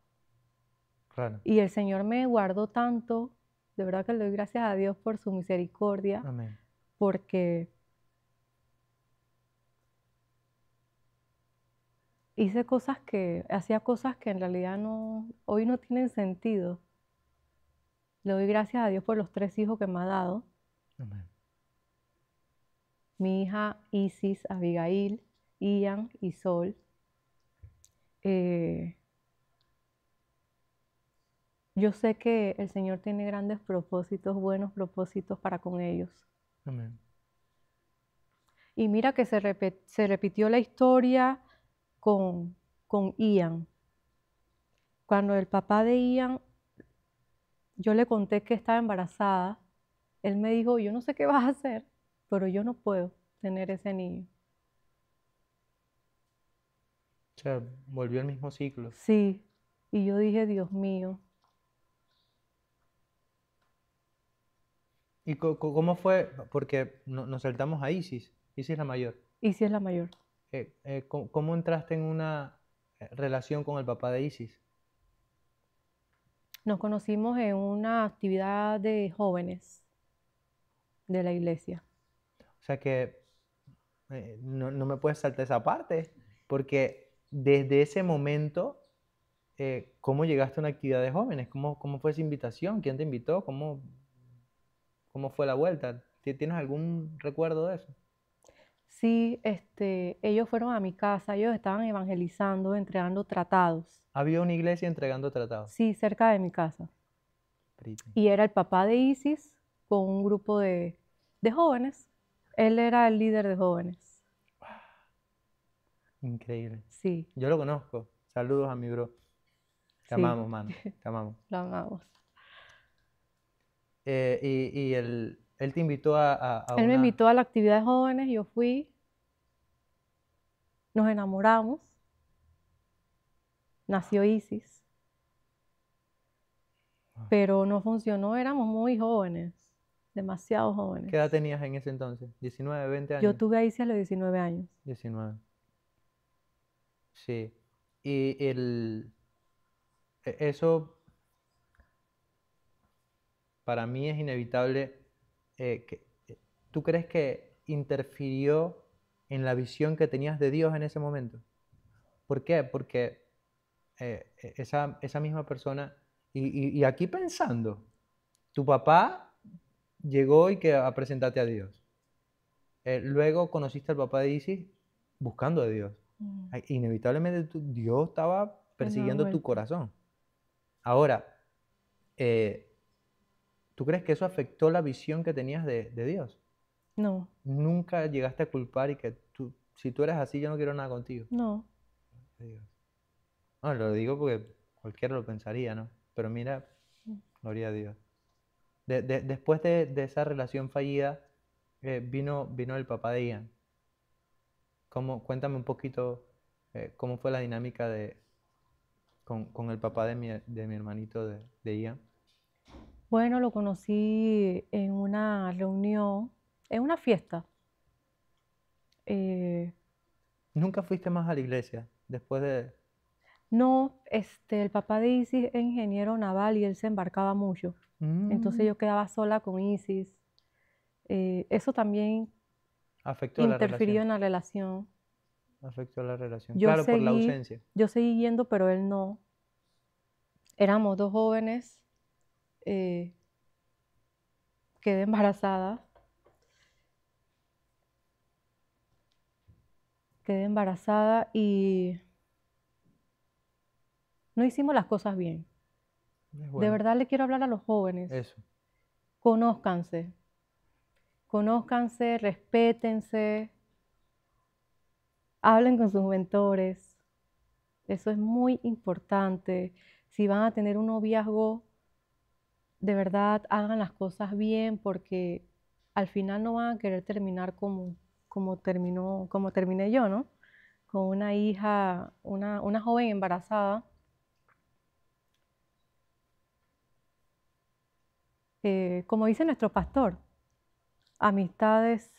Claro. Y el Señor me guardó tanto, de verdad que le doy gracias a Dios por su misericordia, Amén. porque hacía cosas que en realidad hoy no tienen sentido. Le doy gracias a Dios por los 3 hijos que me ha dado. Amén. Mi hija Isis, Abigail, Ian y Sol. Eh, yo sé que el Señor tiene grandes propósitos, buenos propósitos para con ellos. Amén. Y mira que se repitió la historia con, con Ian. Cuando el papá de Ian, yo le conté que estaba embarazada, él me dijo, yo no sé qué vas a hacer, pero yo no puedo tener ese niño. O sea, volvió el mismo ciclo. Sí, y yo dije, Dios mío, ¿Y cómo fue? Porque nos saltamos a Isis. Isis es la mayor. Isis es la mayor. ¿Cómo entraste en una relación con el papá de Isis? Nos conocimos en una actividad de jóvenes de la iglesia. O sea que no me puedes saltar esa parte, porque desde ese momento, ¿cómo llegaste a una actividad de jóvenes? ¿Cómo fue esa invitación? ¿Quién te invitó? ¿Cómo fue la vuelta? ¿Tienes algún recuerdo de eso? Sí, ellos fueron a mi casa, ellos estaban evangelizando, entregando tratados, Había una iglesia entregando tratados. sí, cerca de mi casa. Pretty. Y era el papá de Isis con un grupo de jóvenes. Él era el líder de jóvenes. Increíble. Sí, Yo lo conozco. Saludos a mi bro. Te sí, amamos, mano. Te amamos. lo amamos. Y él te invitó a Él me una... invitó a la actividad de jóvenes, yo fui, nos enamoramos, nació Isis, pero no funcionó, éramos muy jóvenes, demasiado jóvenes. ¿Qué edad tenías en ese entonces? ¿19, 20 Yo años? tuve a Isis a los 19 años. 19. Sí. Y eso para mí es inevitable. ¿Tú crees que interfirió en la visión que tenías de Dios en ese momento? ¿Por qué? Porque esa misma persona, y aquí pensando, tu papá llegó y que a presentarte a Dios. Luego conociste al papá de Isis buscando a Dios. Mm, Inevitablemente Dios estaba de nueva persiguiendo tu vuelta. corazón. Ahora, eh, ¿tú crees que eso afectó la visión que tenías de Dios? No, Nunca llegaste a culpar y que si tú eres así, yo no quiero nada contigo. no. Dios. No, lo digo porque cualquiera lo pensaría, ¿no? Pero mira, Mm. gloria a Dios. Después de esa relación fallida, vino el papá de Ian. Cuéntame un poquito cómo fue la dinámica con el papá de mi hermanito de Ian. Bueno, lo conocí en una reunión, en una fiesta. Eh, ¿Nunca fuiste más a la iglesia después de... no, el papá de Isis es ingeniero naval y él se embarcaba mucho. Entonces Mm, yo quedaba sola con Isis. Eso también afectó la interfirió relación? en la relación. Afectó la relación. Yo Claro, por la seguí, ausencia. yo seguí yendo, pero él no. Éramos dos jóvenes, eh, quedé embarazada, y no hicimos las cosas bien. Es De bueno. verdad le quiero hablar a los jóvenes. Eso. Conózcanse, conózcanse, respétense, hablen con sus mentores. Eso es muy importante. Si van a tener un noviazgo, de verdad hagan las cosas bien porque al final no van a querer terminar como terminé yo, ¿no? Con una hija, una joven embarazada. Como dice nuestro pastor, amistades,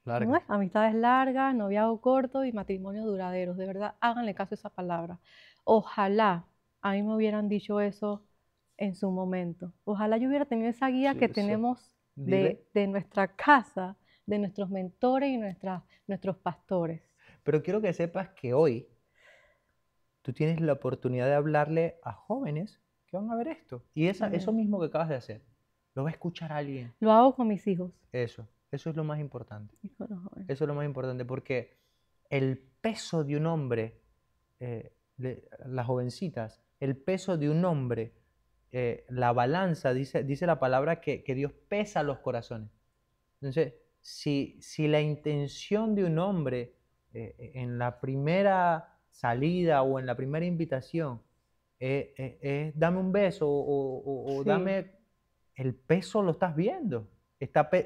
¿cómo Largas. es? Amistades largas, noviazgo corto y matrimonios duraderos. De verdad, háganle caso a esa palabra. Ojalá a mí me hubieran dicho eso en su momento. Ojalá yo hubiera tenido esa guía que tenemos Dile. de nuestra casa, de nuestros mentores y nuestros pastores. Pero quiero que sepas que hoy tú tienes la oportunidad de hablarle a jóvenes que van a ver esto. Y eso Amén. mismo que acabas de hacer, lo va a escuchar alguien. Lo hago con mis hijos Eso es lo más importante. y con los jóvenes. Eso es lo más importante porque el peso de un hombre, las jovencitas, el peso de un hombre, la balanza, dice la palabra que Dios pesa los corazones. Entonces, si la intención de un hombre en la primera salida o en la primera invitación es dame un beso o Sí, dame, el peso lo estás viendo.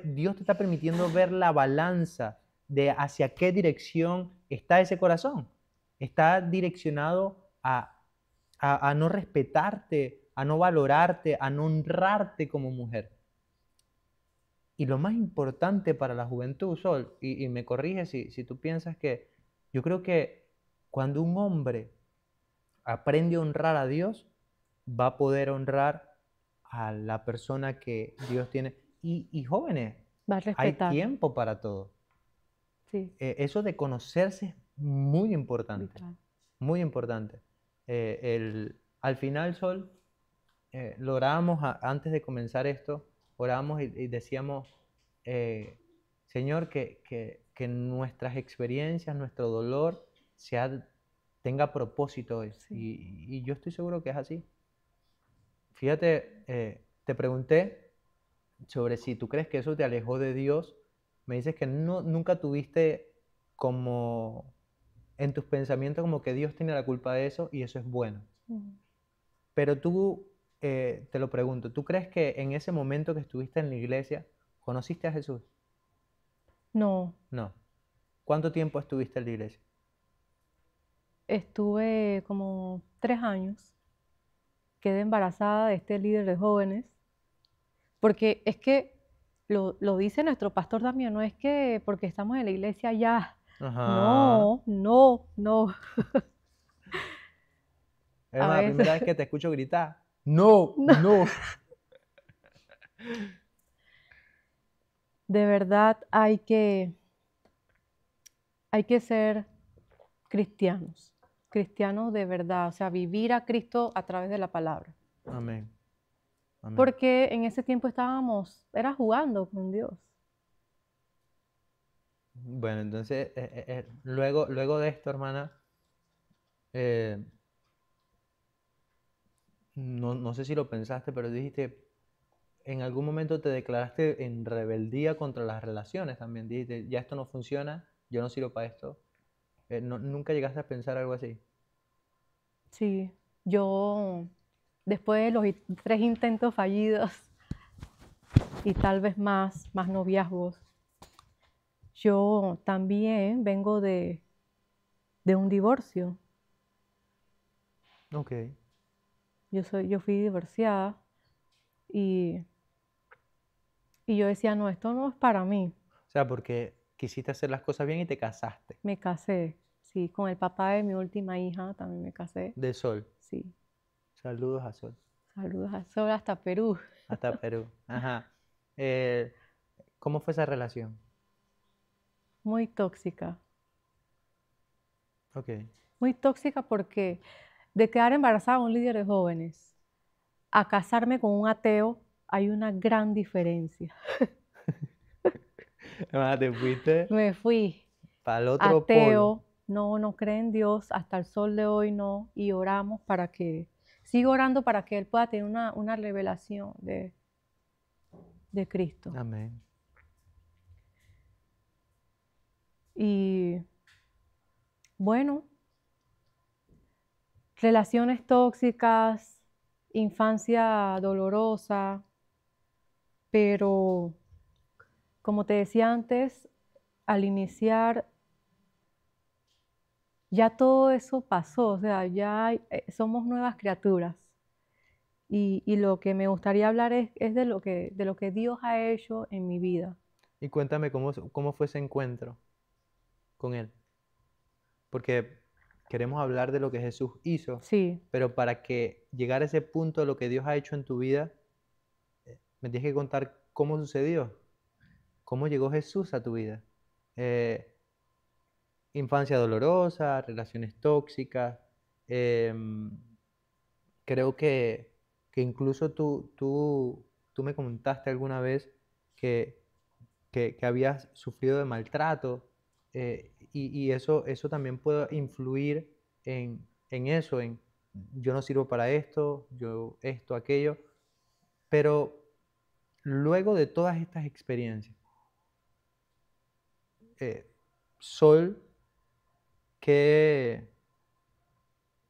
Dios te está permitiendo ver la balanza de hacia qué dirección está ese corazón. Está direccionado a no respetarte, a no valorarte, a no honrarte como mujer. Y lo más importante para la juventud, Sol, y me corrige si tú piensas que yo creo que cuando un hombre aprende a honrar a Dios, va a poder honrar a la persona que Dios tiene. Y jóvenes, Va a hay respetar. tiempo para todo. Sí, Eso de conocerse es muy importante, vital. muy importante. Al final, Sol, lo orábamos antes de comenzar esto, orábamos y decíamos, eh, Señor, que nuestras experiencias, nuestro dolor, tenga propósito hoy. Sí. Y yo estoy seguro que es así. Fíjate, te pregunté sobre si tú crees que eso te alejó de Dios. Me dices que nunca tuviste como en tus pensamientos como que Dios tiene la culpa de eso y eso es bueno. Mm. Pero tú, te lo pregunto, ¿tú crees que en ese momento que estuviste en la iglesia, conociste a Jesús? No, No. ¿Cuánto tiempo estuviste en la iglesia? estuve como 3 años, quedé embarazada de este líder de jóvenes, porque es que lo dice nuestro pastor también, no es que porque estamos en la iglesia ya, Ajá. no, no, no, Es a más, la veces, primera vez que te escucho gritar, no, no. no. De verdad hay que ser cristianos, cristianos de verdad, o sea, vivir a Cristo a través de la palabra. Amén, amén. Porque en ese tiempo era jugando con Dios. Bueno, entonces, luego de esto, hermana, eh, no sé si lo pensaste, pero dijiste, en algún momento te declaraste en rebeldía contra las relaciones también. Dijiste, ya esto no funciona, yo no sirvo para esto. ¿Nunca llegaste a pensar algo así? Sí, yo después de los 3 intentos fallidos y tal vez más noviazgos, yo también vengo de un divorcio. Ok. Yo fui divorciada y, y yo decía, no, esto no es para mí. O sea, porque quisiste hacer las cosas bien y te casaste. Me casé, sí, con el papá de mi última hija también me casé, De Sol. sí. Saludos a Sol. Saludos a Sol hasta Perú. Hasta Perú. Ajá. Eh, ¿Cómo fue esa relación? Muy tóxica, Ok. muy tóxica porque de quedar embarazada a un líder de jóvenes a casarme con un ateo hay una gran diferencia. Ah, te fuiste Me fui para el otro polo. ateo, no, no cree en Dios, hasta el sol de hoy no, y oramos sigo orando para que él pueda tener una revelación de Cristo. Amén. Y bueno, relaciones tóxicas, infancia dolorosa, pero como te decía antes, al iniciar ya todo eso pasó, o sea, somos nuevas criaturas. Y lo que me gustaría hablar es de lo que Dios ha hecho en mi vida. Y cuéntame cómo fue ese encuentro con él. Porque queremos hablar de lo que Jesús hizo, Sí, pero para que llegar a ese punto de lo que Dios ha hecho en tu vida, me tienes que contar cómo sucedió, cómo llegó Jesús a tu vida. Eh, Infancia dolorosa, relaciones tóxicas. em, Creo que incluso tú me comentaste alguna vez que, que habías sufrido de maltrato, y eso también puede influir en eso, en yo no sirvo para esto, yo esto, aquello. Pero luego de todas estas experiencias, eh, Sol, que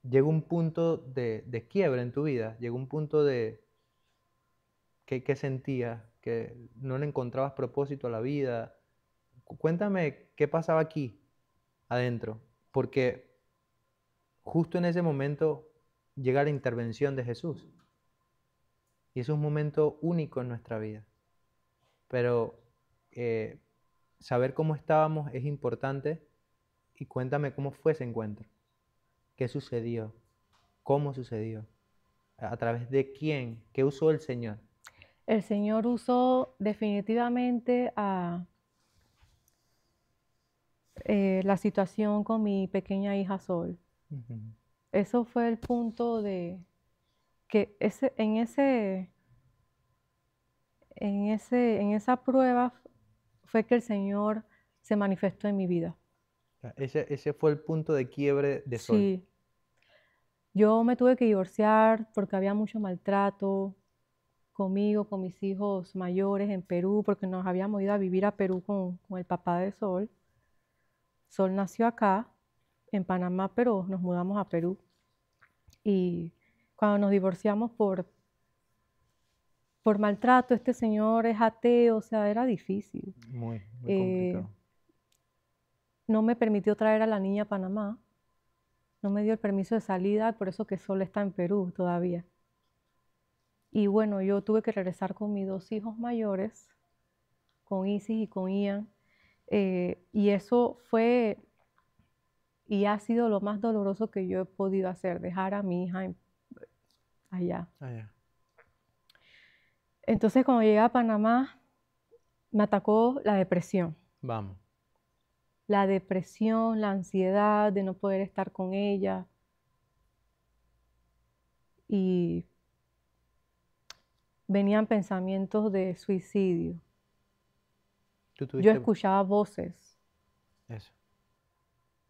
llegó un punto de quiebra en tu vida, llegó un punto de que sentías, que no le encontrabas propósito a la vida. Cuéntame qué pasaba aquí adentro, porque justo en ese momento llega la intervención de Jesús y es un momento único en nuestra vida. pero eh, saber cómo estábamos es importante y cuéntame cómo fue ese encuentro, qué sucedió, cómo sucedió, a través de quién, qué usó el Señor. El Señor usó definitivamente la situación con mi pequeña hija Sol. Ujú. Eso fue el punto de que en esa prueba fue que el Señor se manifestó en mi vida. Ese fue el punto de quiebre de Sol. Sí, yo me tuve que divorciar porque había mucho maltrato conmigo, con mis hijos mayores en Perú, porque nos habíamos ido a vivir a Perú con el papá de Sol. Sol nació acá, en Panamá, pero nos mudamos a Perú. Y cuando nos divorciamos por maltrato, este señor es ateo, o sea, era difícil. Muy, muy Eh, complicado. no me permitió traer a la niña a Panamá, no me dio el permiso de salida, por eso que Sol está en Perú todavía. Y bueno, yo tuve que regresar con mis dos hijos mayores, con Isis y con Ian, y eso fue y ha sido lo más doloroso que yo he podido hacer, dejar a mi hija allá. Ah, ya. Entonces, cuando llegué a Panamá, me atacó la depresión. Vamos. La depresión, la ansiedad de no poder estar con ella. Y venían pensamientos de suicidio. Tú Yo tuviste escuchaba voces. eso.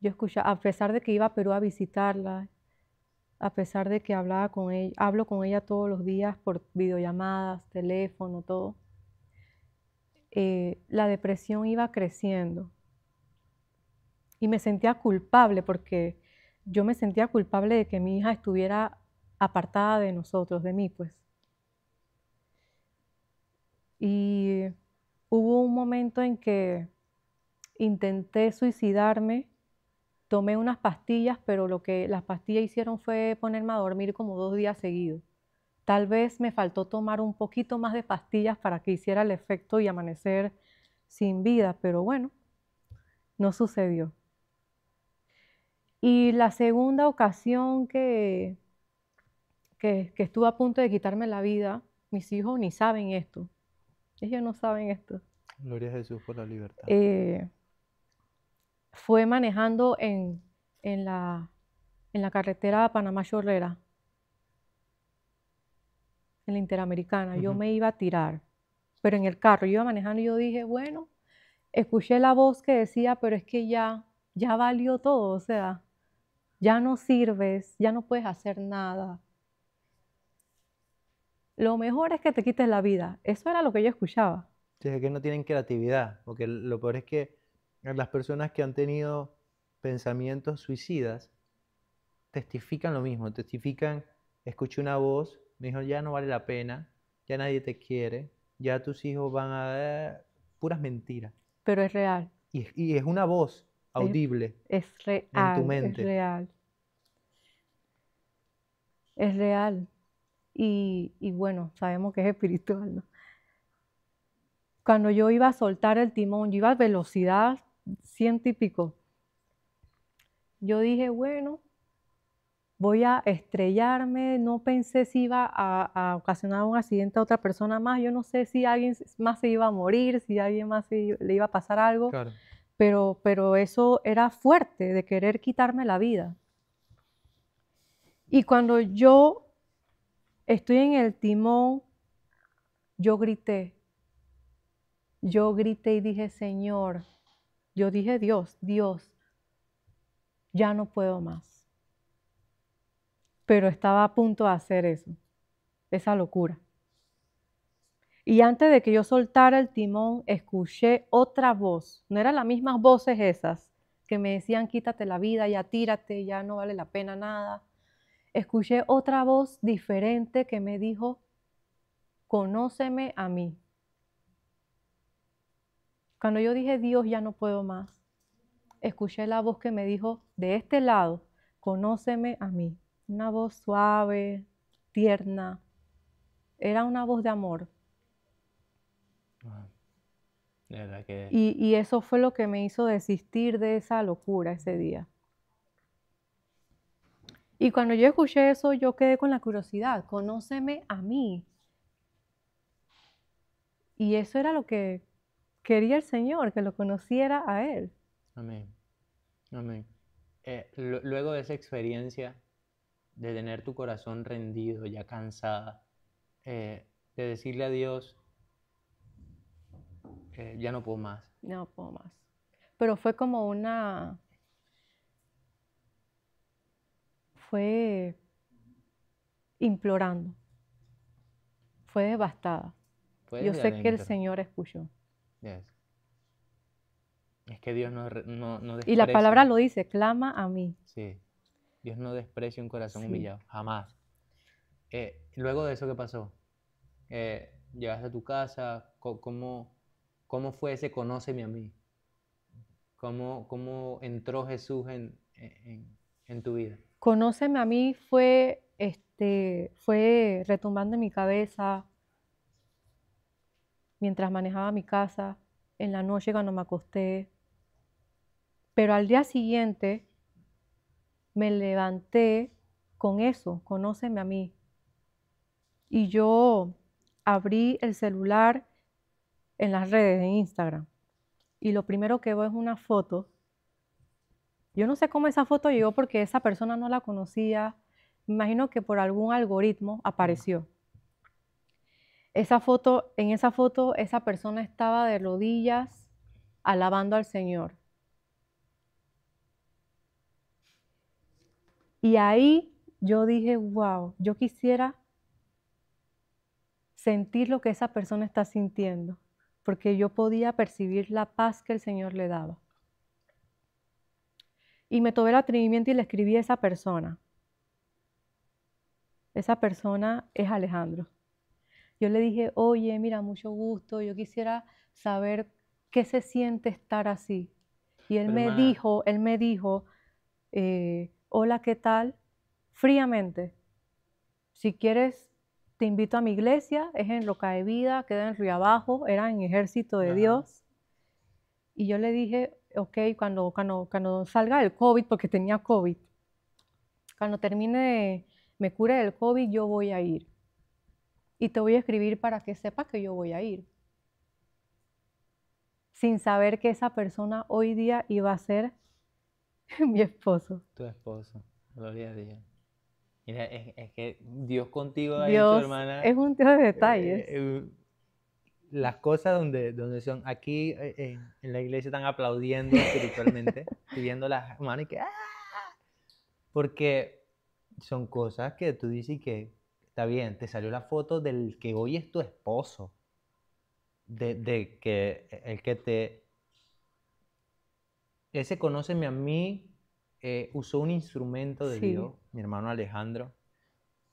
Yo escuchaba, a pesar de que iba a Perú a visitarla, a pesar de que hablaba con ella, hablo con ella todos los días por videollamadas, teléfono, todo. La depresión iba creciendo. Y me sentía culpable porque yo me sentía culpable de que mi hija estuviera apartada de nosotros, de mí, pues. Y hubo un momento en que intenté suicidarme, tomé unas pastillas, pero lo que las pastillas hicieron fue ponerme a dormir como 2 días seguidos. Tal vez me faltó tomar un poquito más de pastillas para que hiciera el efecto y amanecer sin vida, pero bueno, no sucedió. Y la segunda ocasión que estuve a punto de quitarme la vida, mis hijos ni saben esto. Ellos no saben esto. Gloria a Jesús por la libertad. Eh, fue manejando en la, en la carretera Panamá-Chorrera, en la Interamericana. Yo Ujú. me iba a tirar, pero en el carro, yo iba manejando y yo dije, bueno, escuché la voz que decía, pero es que ya valió todo, o sea, ya no sirves, ya no puedes hacer nada. Lo mejor es que te quites la vida. Eso era lo que yo escuchaba. Sí, es que no tienen creatividad, porque lo peor es que las personas que han tenido pensamientos suicidas testifican lo mismo, testifican, escuché una voz, me dijo, ya no vale la pena, ya nadie te quiere, ya tus hijos van a... puras mentiras. Pero es real, Y es una voz es, audible es en tu real, es mente. real, es real. Y bueno, sabemos que es espiritual, ¿no? Cuando yo iba a soltar el timón, yo iba a velocidad 100 y pico. Yo dije, bueno, voy a estrellarme. No pensé si iba a ocasionar un accidente a otra persona más. Yo no sé si alguien más se iba a morir, si a alguien más le iba a pasar algo, Claro. pero eso era fuerte de querer quitarme la vida. Y cuando yo estoy en el timón, yo grité y dije, Señor, yo dije, Dios, ya no puedo más. Pero estaba a punto de hacer eso, esa locura. Y antes de que yo soltara el timón, escuché otra voz. No eran las mismas voces esas que me decían, quítate la vida, ya tírate, ya no vale la pena nada. Escuché otra voz diferente que me dijo, conóceme a mí. Cuando yo dije, Dios, ya no puedo más, escuché la voz que me dijo, de este lado, conóceme a mí. Una voz suave, tierna. Era una voz de amor. Ah. De verdad que Y eso fue lo que me hizo desistir de esa locura ese día. Y cuando yo escuché eso, yo quedé con la curiosidad, conóceme a mí. Y eso era lo que quería el Señor, que lo conociera a Él. amén, amén. Luego de esa experiencia de tener tu corazón rendido, ya cansada, de decirle a Dios, ya no puedo más. No puedo más. Pero fue como fue implorando, fue devastada. Fue Yo desde sé que el adentro. Señor escuchó. Yes. Es que Dios no Y la palabra desprecia. lo dice, clama a mí. Sí, Dios no desprecia un corazón Sí. humillado, jamás. Luego de eso, ¿qué pasó? Llegaste a tu casa, ¿cómo fue ese conóceme a mí? ¿Cómo entró Jesús en tu vida? Conóceme a mí fue retumbando en mi cabeza mientras manejaba mi casa, en la noche cuando me acosté. Pero al día siguiente me levanté con eso, conóceme a mí. Y yo abrí el celular en las redes, en Instagram. Y lo primero que veo es una foto. Yo no sé cómo esa foto llegó porque esa persona no la conocía. Me imagino que por algún algoritmo apareció. En esa foto, esa persona estaba de rodillas alabando al Señor. Y ahí yo dije, wow, yo quisiera sentir lo que esa persona está sintiendo, porque yo podía percibir la paz que el Señor le daba. Y me tomé el atrevimiento y le escribí a esa persona. Esa persona es Alejandro. Yo le dije, oye, mira, mucho gusto, yo quisiera saber qué se siente estar así. Y Pero hermana, él me dijo, hola, ¿qué tal? Fríamente, si quieres, te invito a mi iglesia, es en Roca de Vida, queda en Río Abajo, era en Ejército de ajá, Dios. Y yo le dije, ok, cuando salga el COVID, porque tenía COVID, cuando termine, me cure del COVID, yo voy a ir. Y te voy a escribir para que sepas que yo voy a ir. Sin saber que esa persona hoy día iba a ser mi esposo. tu esposo, gloria a Dios. Mira, es que Dios contigo ha hecho, Dios hermana, es un Dios de detalles. eh, eh, las cosas donde son. Aquí en la iglesia están aplaudiendo espiritualmente, estoy viendo las hermanas y que, ¡ah! Porque son cosas que tú dices que, está bien, te salió la foto del que hoy es tu esposo, de que el que ese conóceme a mí, usó un instrumento de Sí, Dios, mi hermano Alejandro,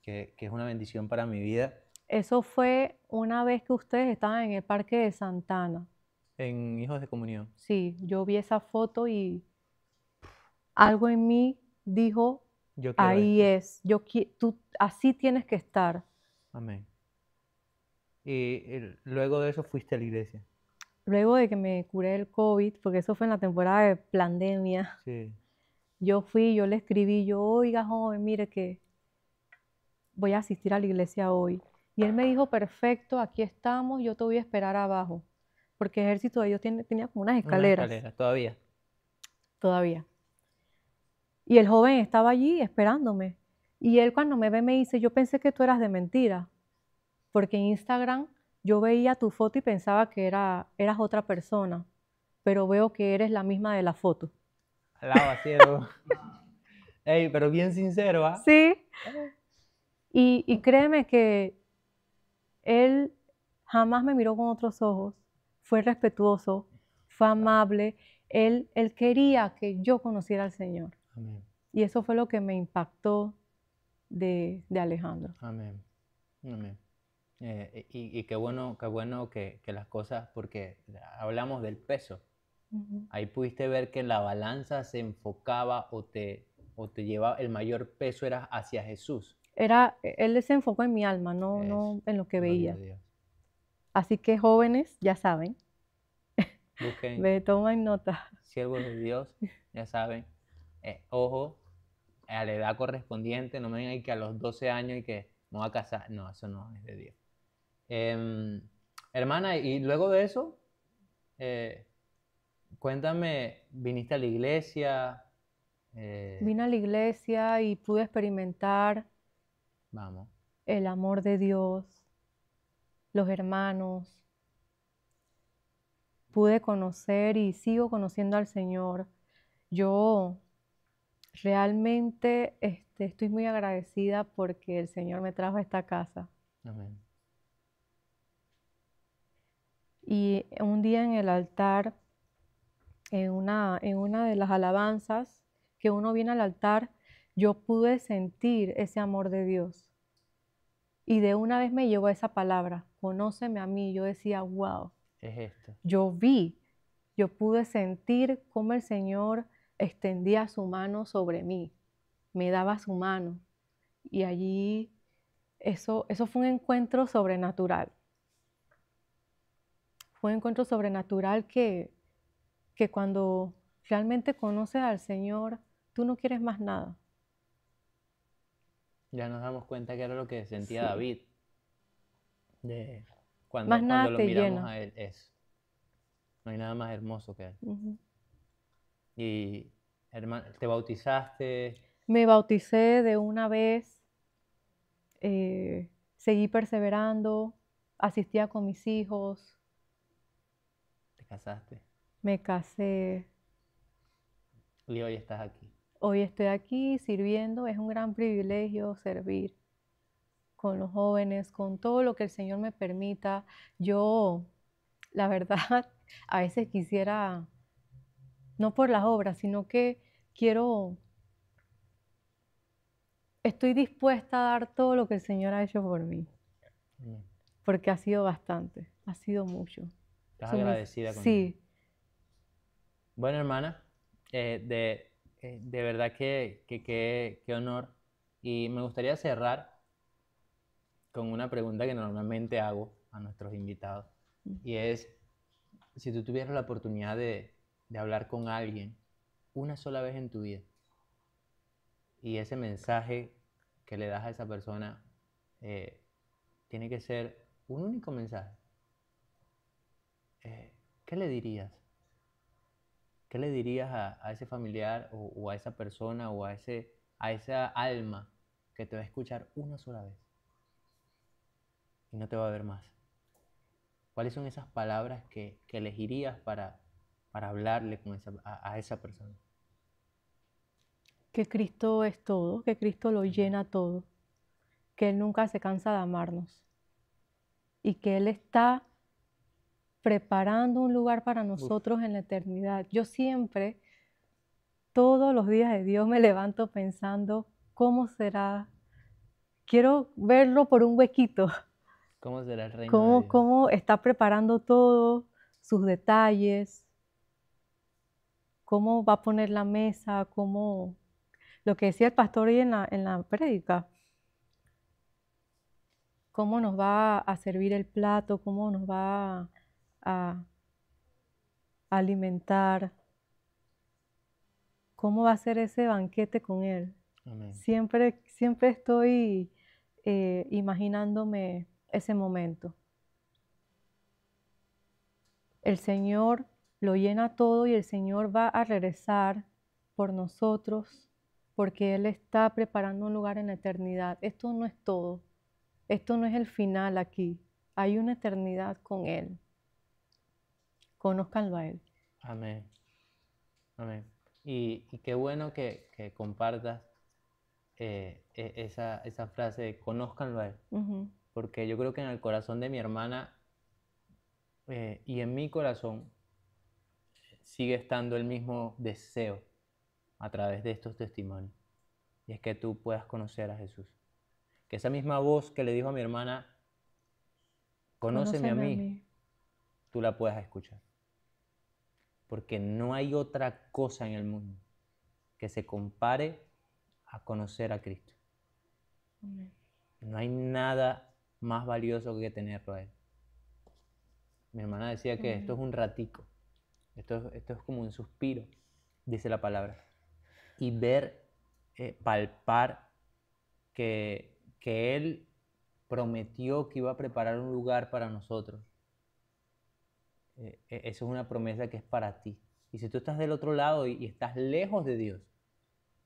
que es una bendición para mi vida, eso fue una vez que ustedes estaban en el Parque de Santana. en Hijos de Comunión. Sí, yo vi esa foto y algo en mí dijo, Yo quiero ahí esto. es, tú así tienes que estar. Amén. Y luego de eso fuiste a la iglesia. Luego de que me curé del COVID, porque eso fue en la temporada de pandemia, Sí. yo le escribí, oiga, joven, mire que voy a asistir a la iglesia hoy. Y él me dijo, perfecto, aquí estamos, yo te voy a esperar abajo, porque el Ejército de Dios tenía como unas Una escaleras escalera, todavía. todavía. Y el joven estaba allí esperándome. Y él cuando me ve me dice, yo pensé que tú eras de mentira, porque en Instagram yo veía tu foto y pensaba que eras otra persona, pero veo que eres la misma de la foto. Alaba, cielo. Ey, pero bien sincero, ¿ah? Sí, y créeme que él jamás me miró con otros ojos, fue respetuoso, fue amable, él quería que yo conociera al Señor. Amén. Y eso fue lo que me impactó de Alejandro. Amén. Amén. Y qué bueno que las cosas, porque hablamos del peso. Ujú. Ahí pudiste ver que la balanza se enfocaba o te llevaba, el mayor peso era hacia Jesús. Él se enfocó en mi alma, Eso, no en lo que gloria a veía. Dios. Así que jóvenes, ya saben, Busquen Me toman nota. siervos de Dios, ya saben. Ojo, a la edad correspondiente, no me digan que a los 12 años y que me voy a casar. No, eso no es de Dios. Hermana, y luego de eso, cuéntame, ¿viniste a la iglesia? Vine a la iglesia y pude experimentar Vamos. el amor de Dios, los hermanos. Pude conocer y sigo conociendo al Señor. Yo realmente estoy muy agradecida porque el Señor me trajo a esta casa. Amén. Y un día en el altar, en una de las alabanzas, que uno viene al altar, yo pude sentir ese amor de Dios. Y de una vez me llegó esa palabra, conóceme a mí. Yo decía, wow, Es esto. yo pude sentir cómo el Señor extendía su mano sobre mí, me daba su mano. Y allí, eso fue un encuentro sobrenatural. Fue un encuentro sobrenatural que cuando realmente conoces al Señor, tú no quieres más nada. Ya nos damos cuenta que era lo que sentía Sí, David. De más cuando nada lo te miramos llena. a él, es. No hay nada más hermoso que él. Ujú. Y, hermano, ¿te bautizaste? Me bauticé de una vez, seguí perseverando, asistía con mis hijos, ¿Te casaste? me casé. Y hoy estás aquí. Hoy estoy aquí sirviendo, es un gran privilegio servir con los jóvenes, con todo lo que el Señor me permita. Yo, la verdad, a veces quisiera, no por las obras, sino que quiero, estoy dispuesta a dar todo lo que el Señor ha hecho por mí, Amén. porque ha sido bastante, ha sido mucho. Estás agradecida con Dios. Sí, Bueno, hermana, de verdad que honor. Y me gustaría cerrar con una pregunta que normalmente hago a nuestros invitados. Y es, si tú tuvieras la oportunidad de hablar con alguien una sola vez en tu vida, y ese mensaje que le das a esa persona eh, tiene que ser un único mensaje, ¿qué le dirías? ¿Qué le dirías a ese familiar o a esa persona o a esa alma que te va a escuchar una sola vez y no te va a ver más? ¿Cuáles son esas palabras que elegirías para hablarle a esa persona? que Cristo es todo, que Cristo lo llena todo, que Él nunca se cansa de amarnos y que Él está preparando un lugar para Uf, nosotros en la eternidad. Yo siempre, todos los días de Dios, me levanto pensando, ¿cómo será? Quiero verlo por un huequito, ¿cómo será el reino de cómo, Dios? cómo está preparando todo, sus detalles, cómo va a poner la mesa, cómo, lo que decía el pastor hoy en la prédica, cómo nos va a servir el plato, cómo nos va a alimentar, cómo va a ser ese banquete con Él. Amén. Siempre estoy imaginándome ese momento. El Señor lo llena todo y el Señor va a regresar por nosotros porque Él está preparando un lugar en la eternidad. Esto no es todo. Esto no es el final aquí. Hay una eternidad con Él. Conózcanlo a Él. Amén. Amén. Y qué bueno que compartas esa frase de conózcanlo a él, Ujú. porque yo creo que en el corazón de mi hermana y en mi corazón sigue estando el mismo deseo a través de estos testimonios, y es que tú puedas conocer a Jesús. Que esa misma voz que le dijo a mi hermana, conóceme a Conóceme a mí, mí. tú la puedas escuchar, porque no hay otra cosa en el mundo que se compare a conocer a Cristo. Amén. No hay nada más valioso que tenerlo a Él. Mi hermana decía que esto es Amén. un ratico, Esto es como un suspiro, dice la palabra. Y ver, palpar que Él prometió que iba a preparar un lugar para nosotros. Eso es una promesa que es para ti. Y si tú estás del otro lado y estás lejos de Dios,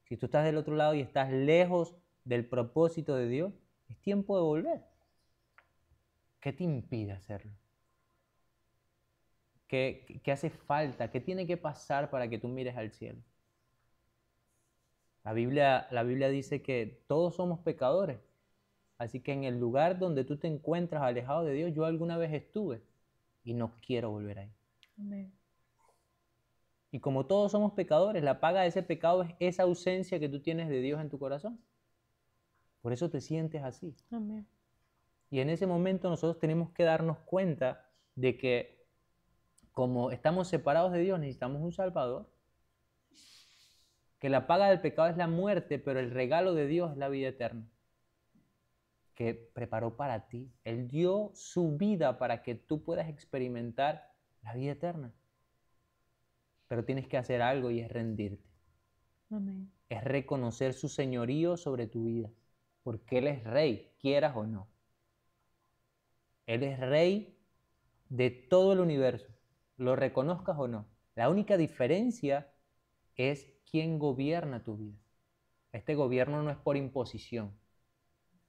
si tú estás del otro lado y estás lejos del propósito de Dios, es tiempo de volver. ¿Qué te impide hacerlo? ¿Qué hace falta? ¿Qué tiene que pasar para que tú mires al cielo? La Biblia dice que todos somos pecadores. Así que en el lugar donde tú te encuentras alejado de Dios, yo alguna vez estuve y no quiero volver ahí. Amén. Y como todos somos pecadores, la paga de ese pecado es esa ausencia que tú tienes de Dios en tu corazón. Por eso te sientes así. Amén. Y en ese momento nosotros tenemos que darnos cuenta de que como estamos separados de Dios, necesitamos un Salvador. Que la paga del pecado es la muerte, pero el regalo de Dios es la vida eterna. Que preparó para ti. Él dio su vida para que tú puedas experimentar la vida eterna. Pero tienes que hacer algo y es rendirte. Amén. Es reconocer su señorío sobre tu vida. Porque Él es rey, quieras o no. Él es rey de todo el universo. Lo reconozcas o no. La única diferencia es quién gobierna tu vida. Este gobierno no es por imposición.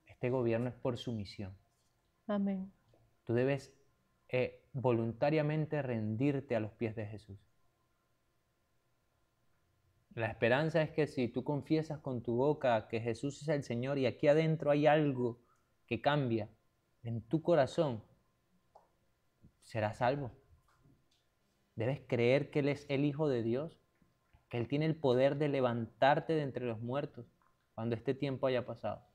Este gobierno es por sumisión. Amén. Tú debes voluntariamente rendirte a los pies de Jesús. La esperanza es que si tú confiesas con tu boca que Jesús es el Señor y aquí adentro hay algo que cambia en tu corazón, serás salvo. Debes creer que Él es el Hijo de Dios, que Él tiene el poder de levantarte de entre los muertos cuando este tiempo haya pasado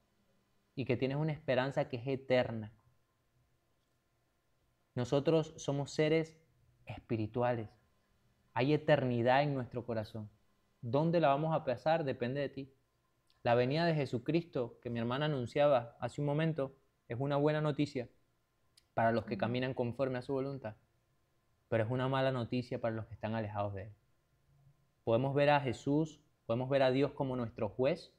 y que tienes una esperanza que es eterna. Nosotros somos seres espirituales. Hay eternidad en nuestro corazón. ¿Dónde la vamos a pasar? Depende de ti. La venida de Jesucristo, que mi hermana anunciaba hace un momento, es una buena noticia para los que caminan conforme a su voluntad, pero es una mala noticia para los que están alejados de Él. Podemos ver a Jesús, podemos ver a Dios como nuestro juez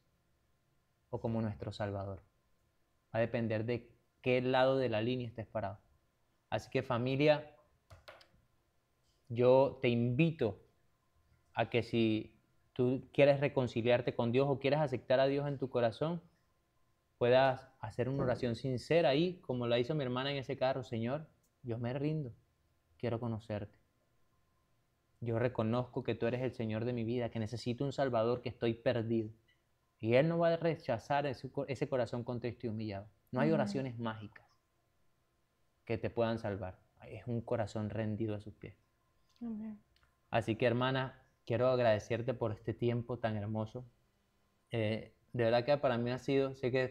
o como nuestro Salvador. Va a depender de qué lado de la línea estés parado. Así que familia, yo te invito a que si tú quieres reconciliarte con Dios o quieres aceptar a Dios en tu corazón, puedas hacer una oración sincera ahí, como la hizo mi hermana en ese carro. Señor, yo me rindo, quiero conocerte. Yo reconozco que tú eres el Señor de mi vida, que necesito un Salvador, que estoy perdido. Y Él no va a rechazar ese corazón contrito y humillado. No hay oraciones mágicas que te puedan salvar. Es un corazón rendido a sus pies. Amén. Así que, hermana, quiero agradecerte por este tiempo tan hermoso. De verdad que para mí ha sido, sé que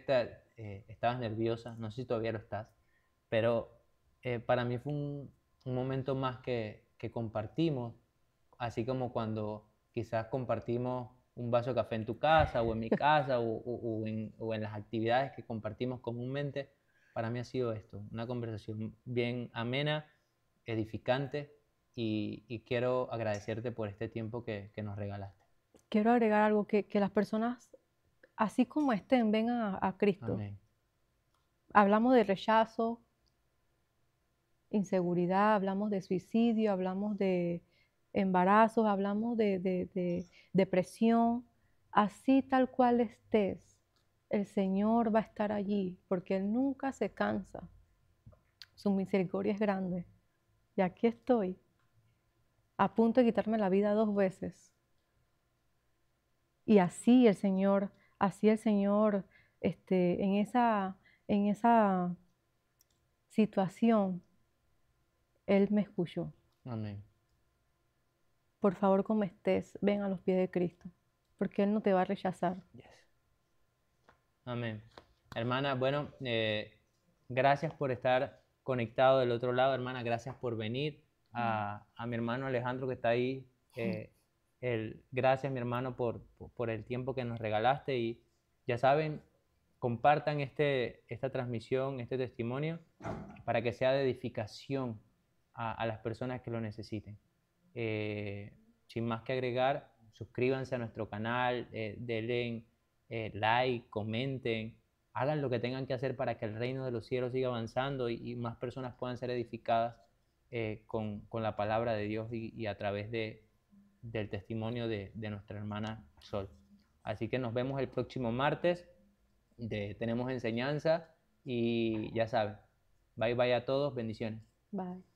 estabas nerviosa, no sé si todavía lo estás, pero para mí fue un momento más que compartimos, así como cuando quizás compartimos un vaso de café en tu casa o en mi casa o en las actividades que compartimos comúnmente. Para mí ha sido esto, una conversación bien amena, edificante y quiero agradecerte por este tiempo que nos regalaste. Quiero agregar algo, que las personas, así como estén, vengan a Cristo. Amén. Hablamos de rechazo, inseguridad, hablamos de suicidio, hablamos de embarazos, hablamos de depresión. Así tal cual estés, el Señor va a estar allí, porque Él nunca se cansa. Su misericordia es grande. Y aquí estoy, a punto de quitarme la vida 2 veces. Y así el Señor, en esa situación, Él me escuchó. Amén. Por favor, como estés, ven a los pies de Cristo, porque Él no te va a rechazar. Yes. Amén. Hermana, bueno, gracias por estar conectado del otro lado, hermana. Gracias por venir. A mi hermano Alejandro que está ahí. Gracias, mi hermano, por el tiempo que nos regalaste. Y ya saben, compartan esta transmisión, este testimonio, para que sea de edificación a las personas que lo necesiten. Sin más que agregar, suscríbanse a nuestro canal, denle like, comenten, hagan lo que tengan que hacer para que el reino de los cielos siga avanzando y más personas puedan ser edificadas con la palabra de Dios y a través del testimonio de nuestra hermana Sol. Así que nos vemos el próximo martes, tenemos enseñanza y ya saben, bye bye a todos, bendiciones. Bye.